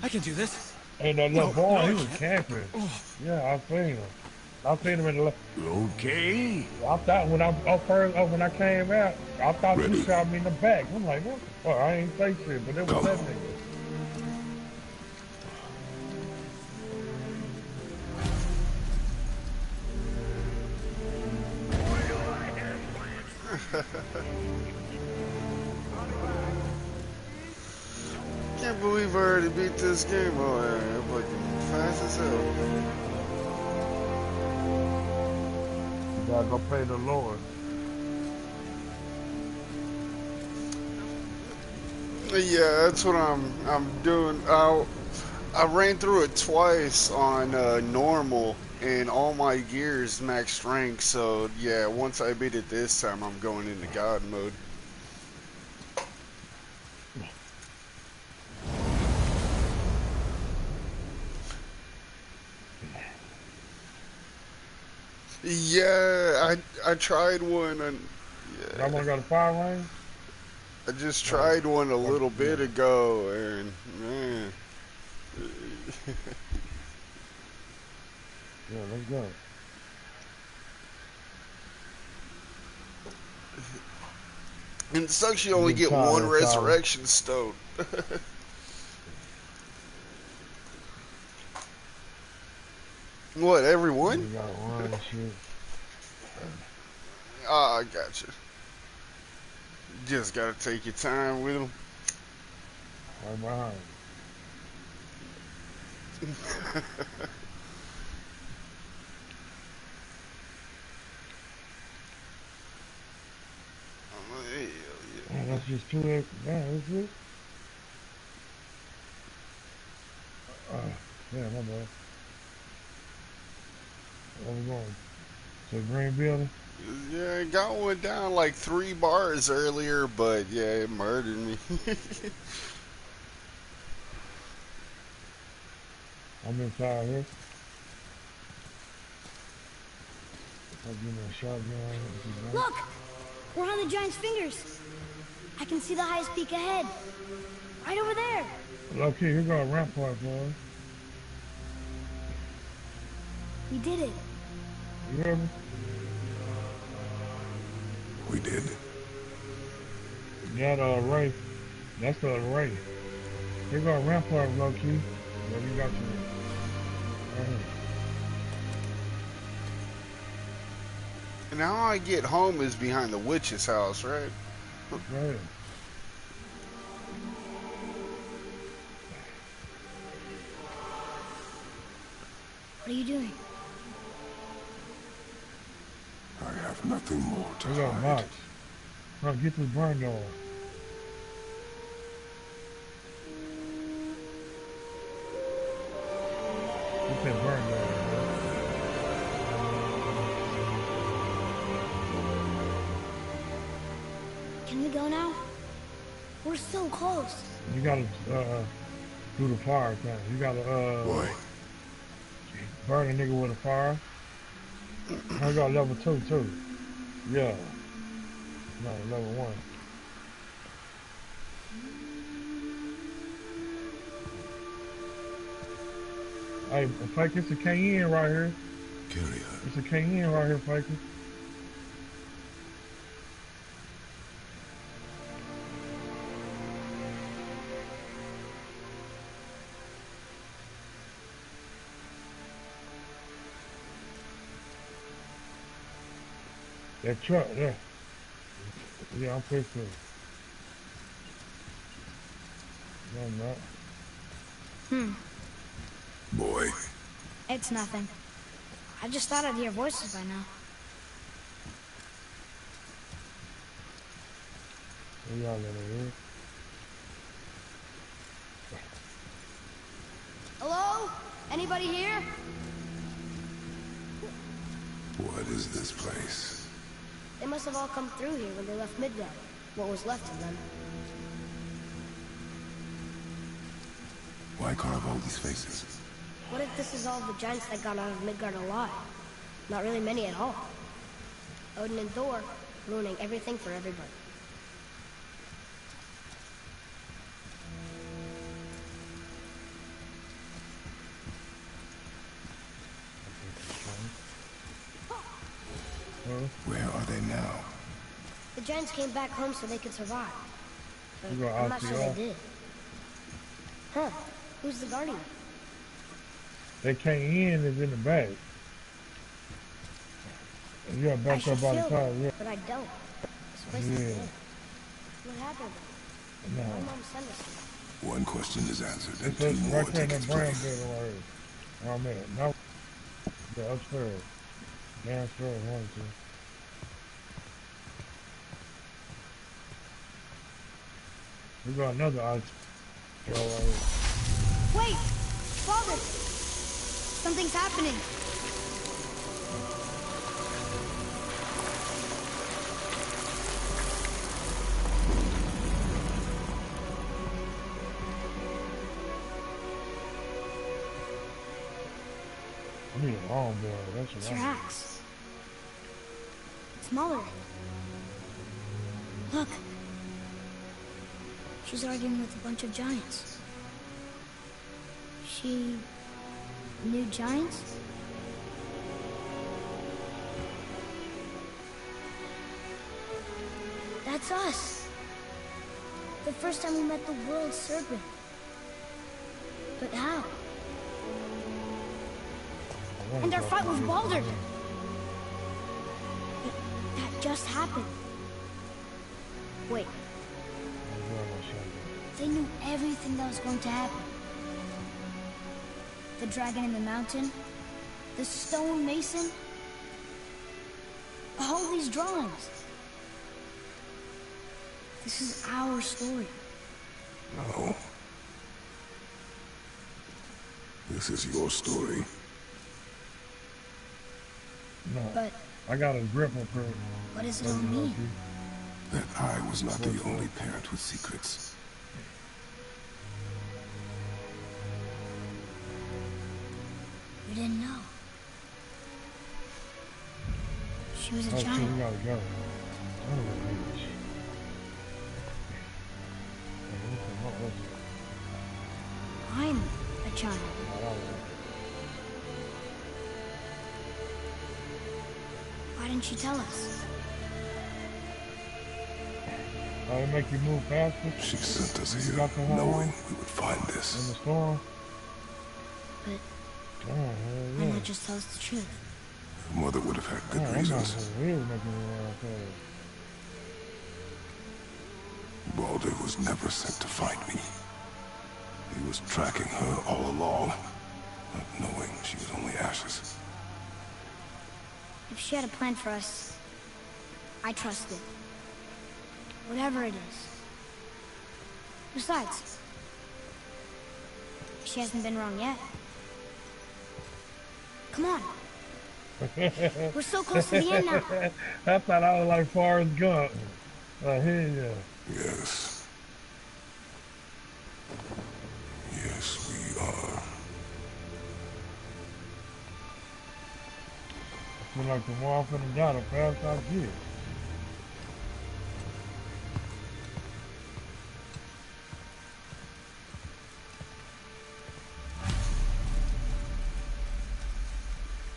I can do this. And that little boy, he was camping. Yeah, I seen him. I seen him in the left. Okay. I thought when when I came out, I thought he shot me in the back. I'm like, what the fuck? I ain't say shit, but it was that nigga. Can't believe I already beat this game. Oh, yeah, I'm fucking fast as hell. You gotta go pray the Lord. Yeah, that's what I'm doing. I ran through it twice on normal, and all my gears max strength. So yeah, once I beat it this time, I'm going into God mode. Yeah, I tried one and yeah. Y'all wanna go to Fire Lane? I just tried one a little bit ago, and man. Yeah, let's go. And it sucks you only get one resurrection stone. What, every one? You got one and shit. Ah, I gotcha. Just gotta take your time with them. Right behind. Yeah, that's just two extra. Yeah, that's it. Yeah, my bad. Where we going? To the green building? Yeah, it got one down like 3 bars earlier, but yeah, it murdered me. I'm inside here. I'll give me a shotgun. Look! We're on the giant's fingers. I can see the highest peak ahead. Right over there. Okay, here go a rampart, boy. We did it. You hear me? We did. That array. That's the array. Here go a rampart, low key. Yeah, we got you. Right here. And how I get home is behind the witch's house, right? Right. What are you doing? I have nothing more to We got a hide. box. Now get this burn door. Get that burn door. Can we go now? We're so close. You gotta do the fire thing. You gotta Boy, burn a nigga with a fire. I got level 2 too. Yeah. No, level 1. Hey, Fake, it's a KN right here. carry on. It's a KN right here, Fake. That truck, yeah. Yeah, I'm pretty sure. No, I'm not. Boy, It's nothing. I just thought I'd hear voices by now. Where y'all over here? Hello? Anybody here? what is this place? They must have all come through here when they left Midgard. What was left of them. Why carve all these faces? What if this is all the giants that got out of Midgard alive? Not really many at all. Odin and Thor ruining everything for everybody. Where are they now? The giants came back home so they could survive. But You got I'm not sure RCR? they did. Huh. Who's the guardian? That KN is in the back. You got I backed should up by the feel car, them, yeah. but I don't. This place is Yeah. dead. What happened? No. My mom sent us here. One question is answered, and It's two right more there in take that its brown place. building right here. Where I'm at. No. The upstairs. Downstairs, one, two. We got another ice right here. Wait! Father! Something's happening. I need a long barrel. That's It's what your I need. axe. Smaller. Look. She's arguing with a bunch of giants. She knew giants? That's us. The first time we met the world serpent. But how? And our fight with Baldur. That just happened. Wait. They knew everything that was going to happen. The dragon in the mountain, the stone mason, all these drawings. This is our story. No. This is your story. No. But I got a grip on her. What does it all mean? That I was not the only parent with secrets. You didn't know. She was a Oh, giant. shit, we gotta go. I'm a giant. Why didn't you tell us? How to make you move faster? She sent us here knowing we would find this. In the storm? But yeah. why not just tell us the truth? Her mother would have had good reasons. Baldur was never sent to find me. He was tracking her all along, not knowing she was only ashes. If she had a plan for us, I trust it. Whatever it is. Besides, she hasn't been wrong yet. Come on. We're so close to the end now. I thought I was like Forrest Gump. I hear ya. Yes. Yes, we are. I feel like the more I'm finna die, the faster I get.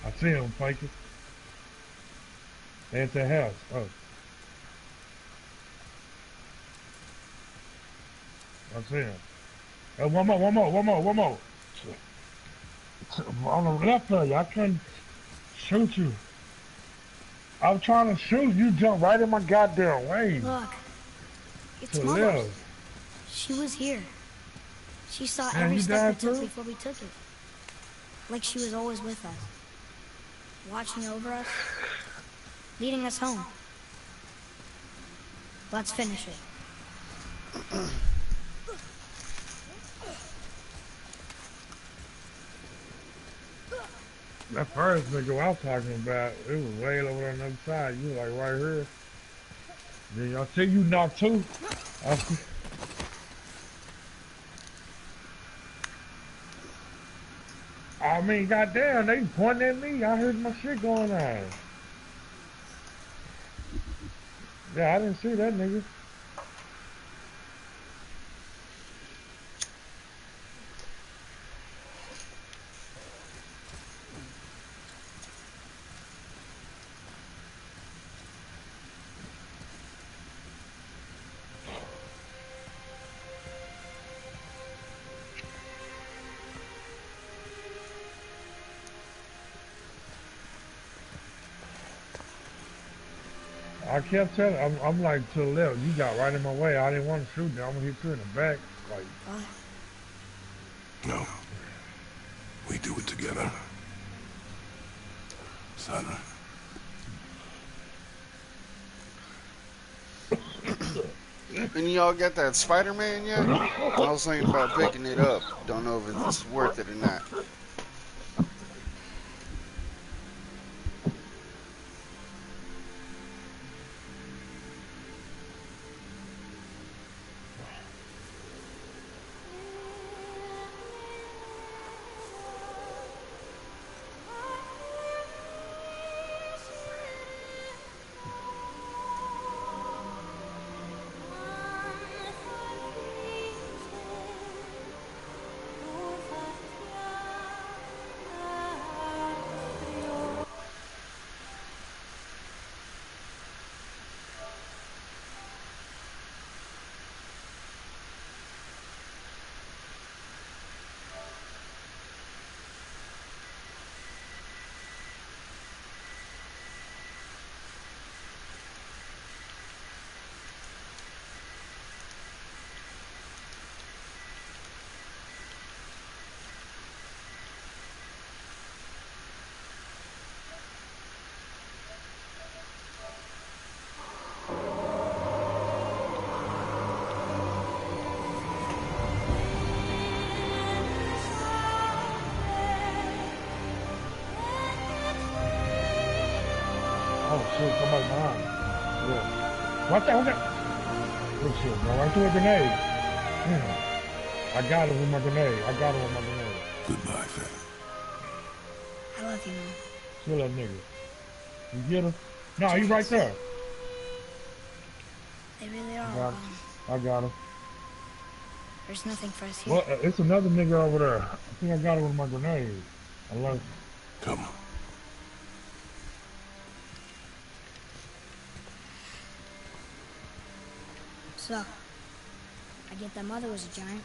I see him faking. They at the house. Oh. I see him. Oh, one more. On the left of you, I couldn't shoot you. I'm trying to shoot you, jump right in my goddamn way. Look, it's To Mother. live. She was here. She saw Yeah, every you step died we took too? before we took it. Like she was always with us. Watching over us. Leading us home. Let's finish it. That first nigga I was talking about, it was way over on the other side. You like right here. Then I see you knocked too. I mean, goddamn, they pointing at me. I heard my shit going on. Yeah, I didn't see that nigga. I kept telling, I'm like to the left. You got right in my way. I didn't want to shoot you. I'm gonna hit you in the back. Like, No. We do it together. Son. And y'all got that Spider-Man yet? I was thinking about picking it up. Don't know if it's worth it or not. shit, somebody behind. Yeah. Watch out, watch out. Good shit, bro. I threw a grenade. I got it with my grenade. Goodbye, fam. I love you, man. Kill that nigga. You get him? No, he's right there. They really are all gone. I got him. There's nothing for us here. Well, it's another nigga over there. I think I got it with my grenade. I love it. Come. So, I get that mother was a giant,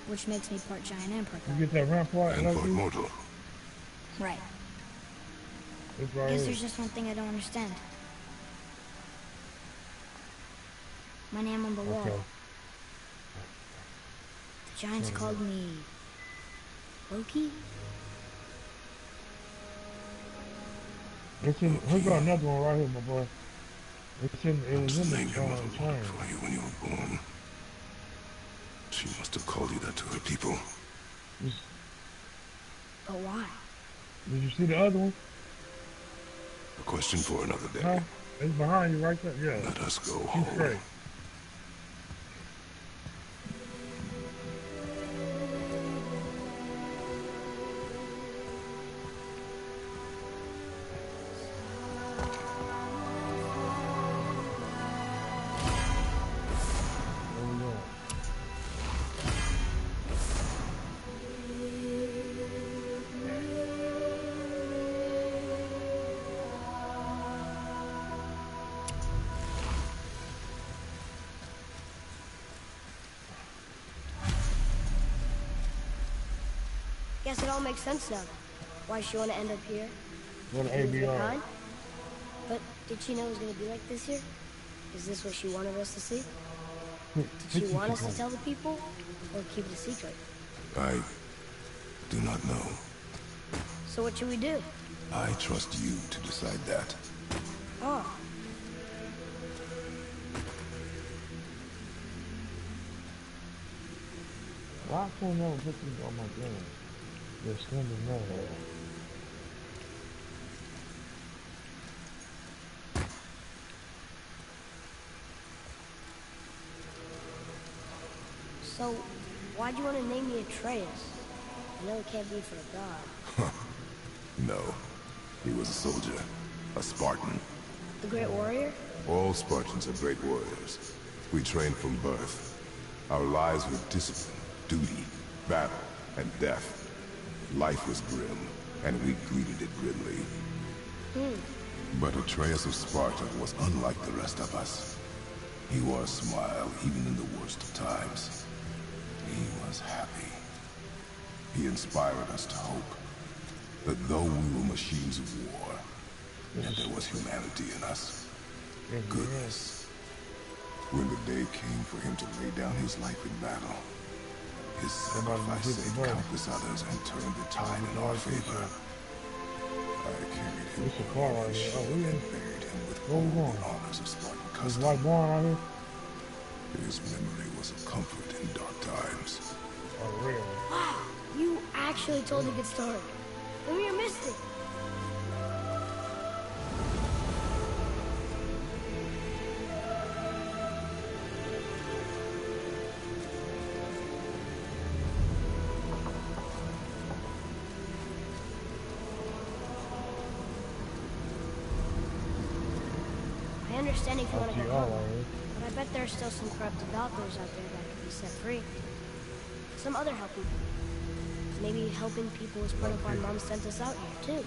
which makes me part giant and part You get that rampart? And part mortal. right. It's I right guess here. there's just one thing I don't understand. My name on the wall. Okay. The giants called me Loki? It's in, we got another one right here, my boy. It was in the name your mother train. wanted for you when you were born. She must have called you that to her people. But why? Did you see the other one? A question for another day. No, it's behind you right there. Yeah. Let us go She's home. straight. Guess it all makes sense now. Why she want to end up here? What Leave ABR? behind? But did she know it was going to be like this here? Is this what she wanted us to see? Did she want us to tell the people, or keep it a secret? I do not know. So what should we do? I trust you to decide that. Oh. Why can't I never put these on my gun? They're standing there. So, why'd you want to name me Atreus? I know it can't be for a god. No. He was a soldier. A Spartan. The Great Warrior? All Spartans are great warriors. We trained from birth. Our lives were discipline, duty, battle, and death. Life was grim, and we greeted it grimly. But Atreus of Sparta was unlike the rest of us. He wore a smile even in the worst of times. He was happy. He inspired us to hope that though we were machines of war, yet there was humanity in us. Goodness. When the day came for him to lay down his life in battle, his sacrifice saved countless others and turned the tide in our favor. I carried him and buried him with all the honors of Spartan custom. His memory was a comfort in dark times. Wow, you actually told a good story. And we missed it. I understand if you want to go home, but I bet there are still some corrupted doctors out there that could be set free. Some other helping people. Maybe helping people was part of why Mom sent us out here, too.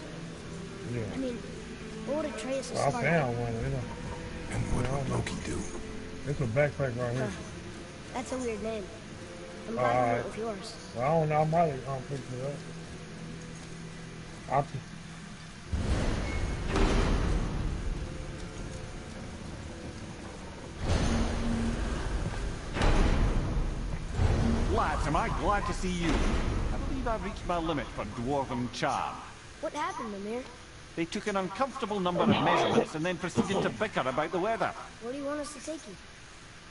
Yeah. I mean, what would Atreus of I Sparta? found one, And what would Loki do? It's a backpack right here. That's a weird name. I'm glad you went with yours. Well, I don't know, I might pick it up. Lads, am I glad to see you. I believe I've reached my limit for dwarven charm. What happened, Mimir? They took an uncomfortable number of measurements and then proceeded to bicker about the weather. Where do you want us to take you?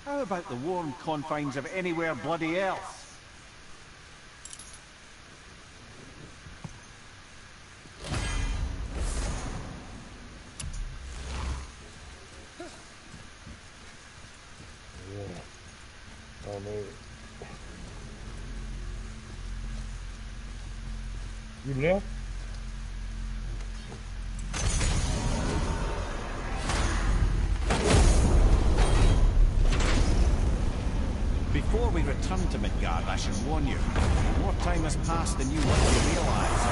How about the warm confines of anywhere bloody else? You left? Before we return to Midgard, I should warn you. More time has passed than you likely realize.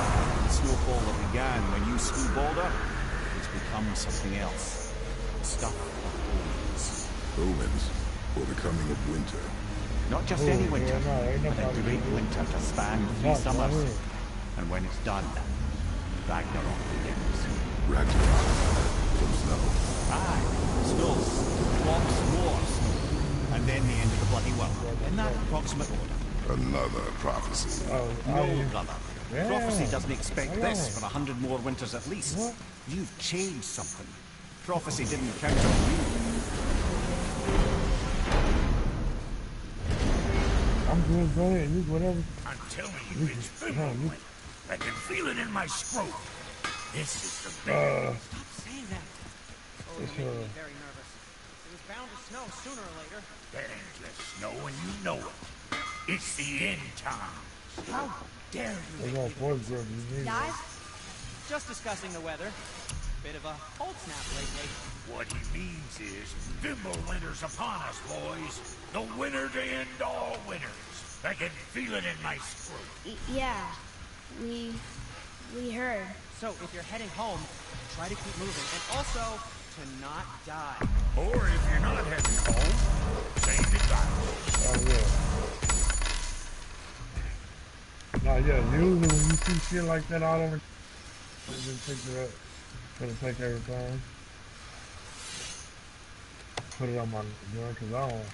The snowfall that began when you slew Baldur has become something else. Stuff of omens. Omens, or the coming of winter. Not just any winter, but a great winter to span 3 summers. And when it's done, Ragnarok begins. Ragnarok. From snow. Aye. Snow. Lots more snow. And then the end of the bloody world. In that approximate order. Another prophecy. No, brother. Prophecy doesn't expect this for 100 more winters at least. You've changed something. Prophecy didn't count on you. I'm good, go ahead. You whatever. I'm telling you, it's Finland. I can feel it in my scrotum. This is the best. Stop saying that. Oh, you're making me very nervous. It was bound to snow sooner or later. That ain't just snow and you know it. It's the end times. How dare you? Guys, just discussing the weather. Bit of a cold snap lately. What he means is, Thimble winter's upon us, boys. The winter to end all winters. I can feel it in my scrotum. Yeah, we heard. So if you're heading home, try to keep moving, and also to not die. Or if you're not heading home, say goodbye. Oh yeah. Nah, yeah, usually when you see shit like that out on the just pick it up. Gonna take everything. Put it on my gun, cause I don't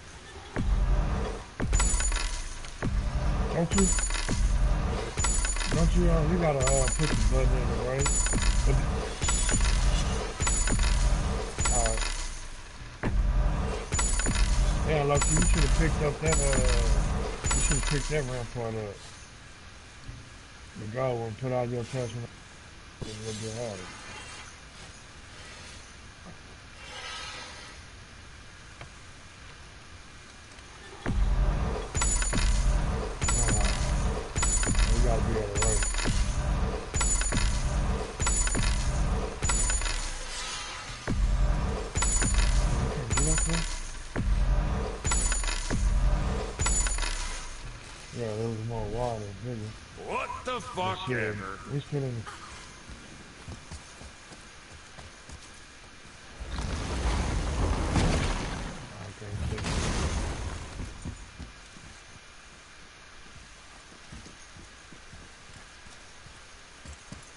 you, you gotta push the button in the right? Alright. Yeah, Lucky, you should have picked up that, you should have picked that rampart up. The guy won't put out your attachment. It would be harder. You gotta be at the right. Yeah, there was more water, bigger. What the fuck ever? We still in the...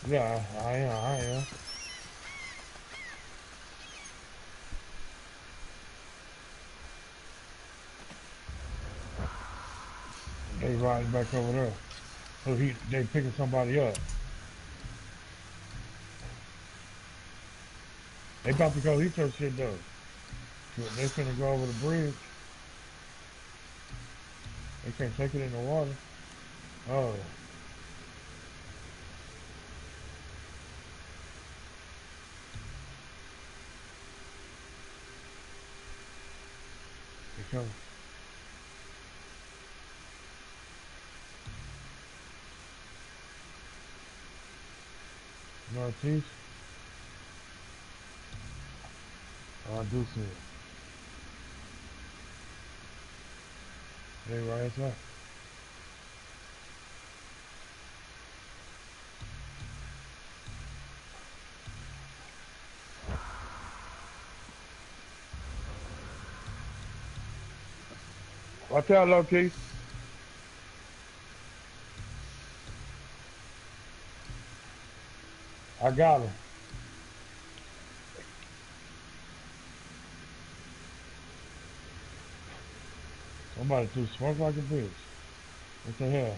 Yeah, I am. They riding back over there. So they picking somebody up. They about to go eat their shit though. They finna go over the bridge. They can't take it in the water. Oh. They come. Northeast. Oh, I do see it. They rise up. Watch out, Loki. I got him. Somebody threw smoke like a bitch. What the hell?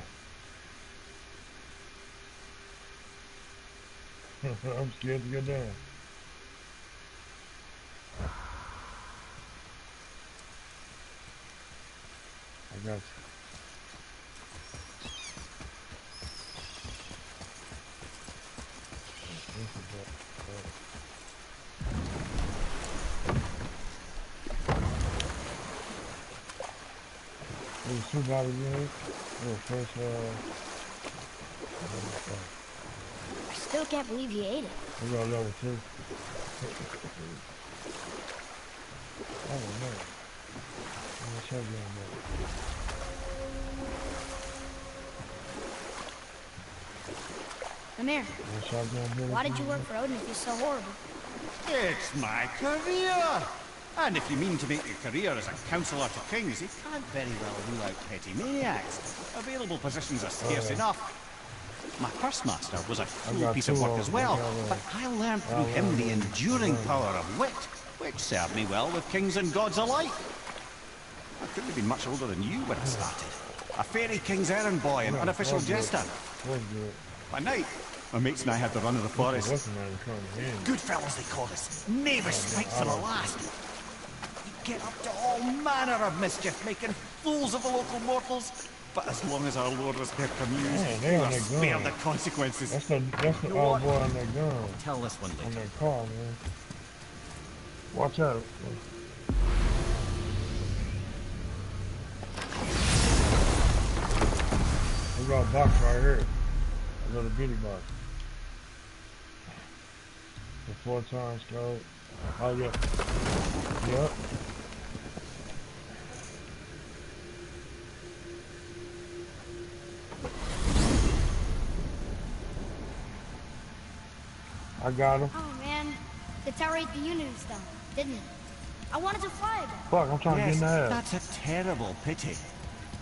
I'm scared to get down. I got you. There's two bodies in here. Little first, still can't believe he ate it. We got level 2. Oh man. I'm gonna show you Amir, why did you work for Odin if he's so horrible? It's my career! And if you mean to make your career as a counselor to kings, you can't very well rule out petty maniacs. Available positions are scarce enough. My first master was a cruel piece of work as well, but I learned through him the enduring power of wit, which served me well with kings and gods alike. I couldn't have been much older than you when I started. A fairy king's errand boy and unofficial jester. By night, my mates and I had the run of the forest. Good fellows, they called us. Knavish spikes for the last. You get up to all manner of mischief, making fools of the local mortals. But as long as our lord was kept amused, we were spared the consequences. That's the old boy on that gun. Tell this one later. On that car, man. Watch out. We got a box right here. A little bitty box. The 4 times code. Oh yeah. Yep. I got him. Oh man, the tower ate the Unity Stone, didn't it? I wanted to fly again. Fuck, I'm trying to get in the ass. That's a terrible pity.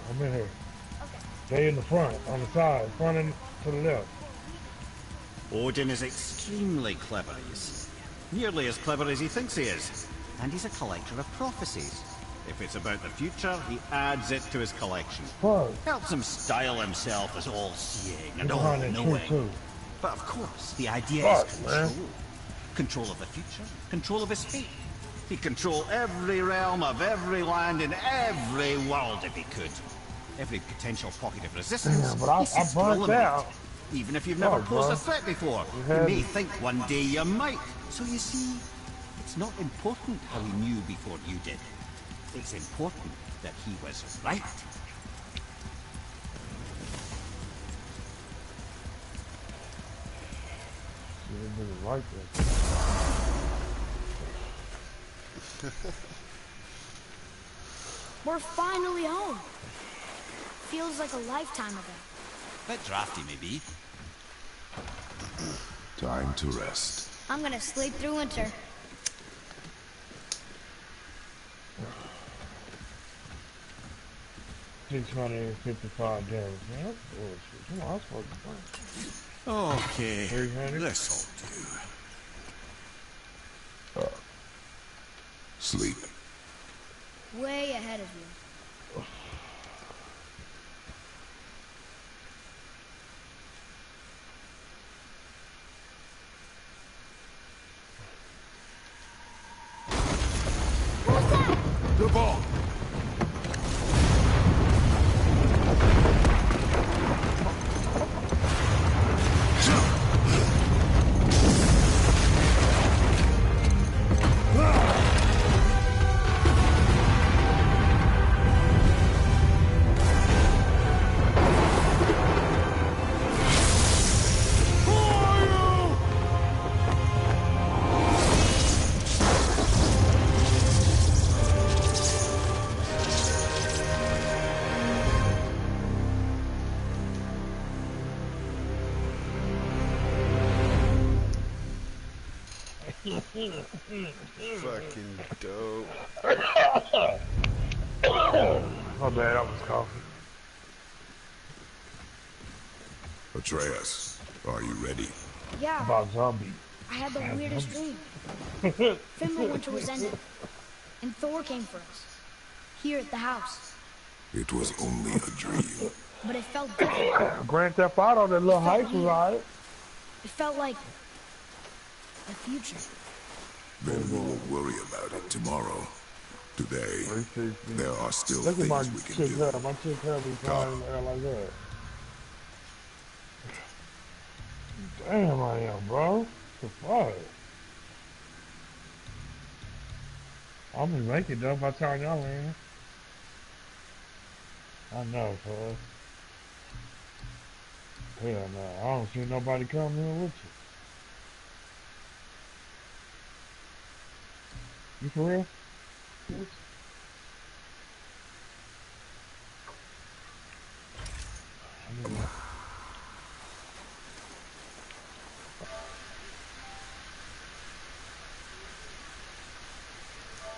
I'm in here. They in the front, on the side, front and to the left. Odin is extremely clever, nearly as clever as he thinks he is. And he's a collector of prophecies. If it's about the future, he adds it to his collection. Helps him style himself as all-seeing and all-knowing. But of course, the idea is control. Control of the future, control of his fate. He'd control every realm of every land in every world if he could. Every potential pocket of resistance. Yeah, but I burnt out. Even if you've never posed a threat before, you may think one day you might. So you see, it's not important how he knew before you did. It's important that he was right. Like that. We're finally home. Feels like a lifetime ago. Bit drafty, maybe. Time to rest. I'm gonna sleep through winter. $655. Man, come on, I was supposed to find. Okay, this'll do. Sleep. Way ahead of you. What's that? The ball. Fucking dope. My bad, I was coughing. Atreus, are you ready? Yeah. About zombie. I had the weirdest dream. Finland winter was ended, and Thor came for us. Here at the house. It was only a dream. But it felt different. Grand Theft Auto, that little heist was alright. It felt like the future. Then we will worry about it tomorrow. Today, there are still Look at my things we can chick do. hair. My chick hair be flying in the air like that. Damn, I am, bro. The fuck? I'm gonna make it though by the time y'all in. I know, cuz. Hell no. I don't see nobody coming in with you. You for real?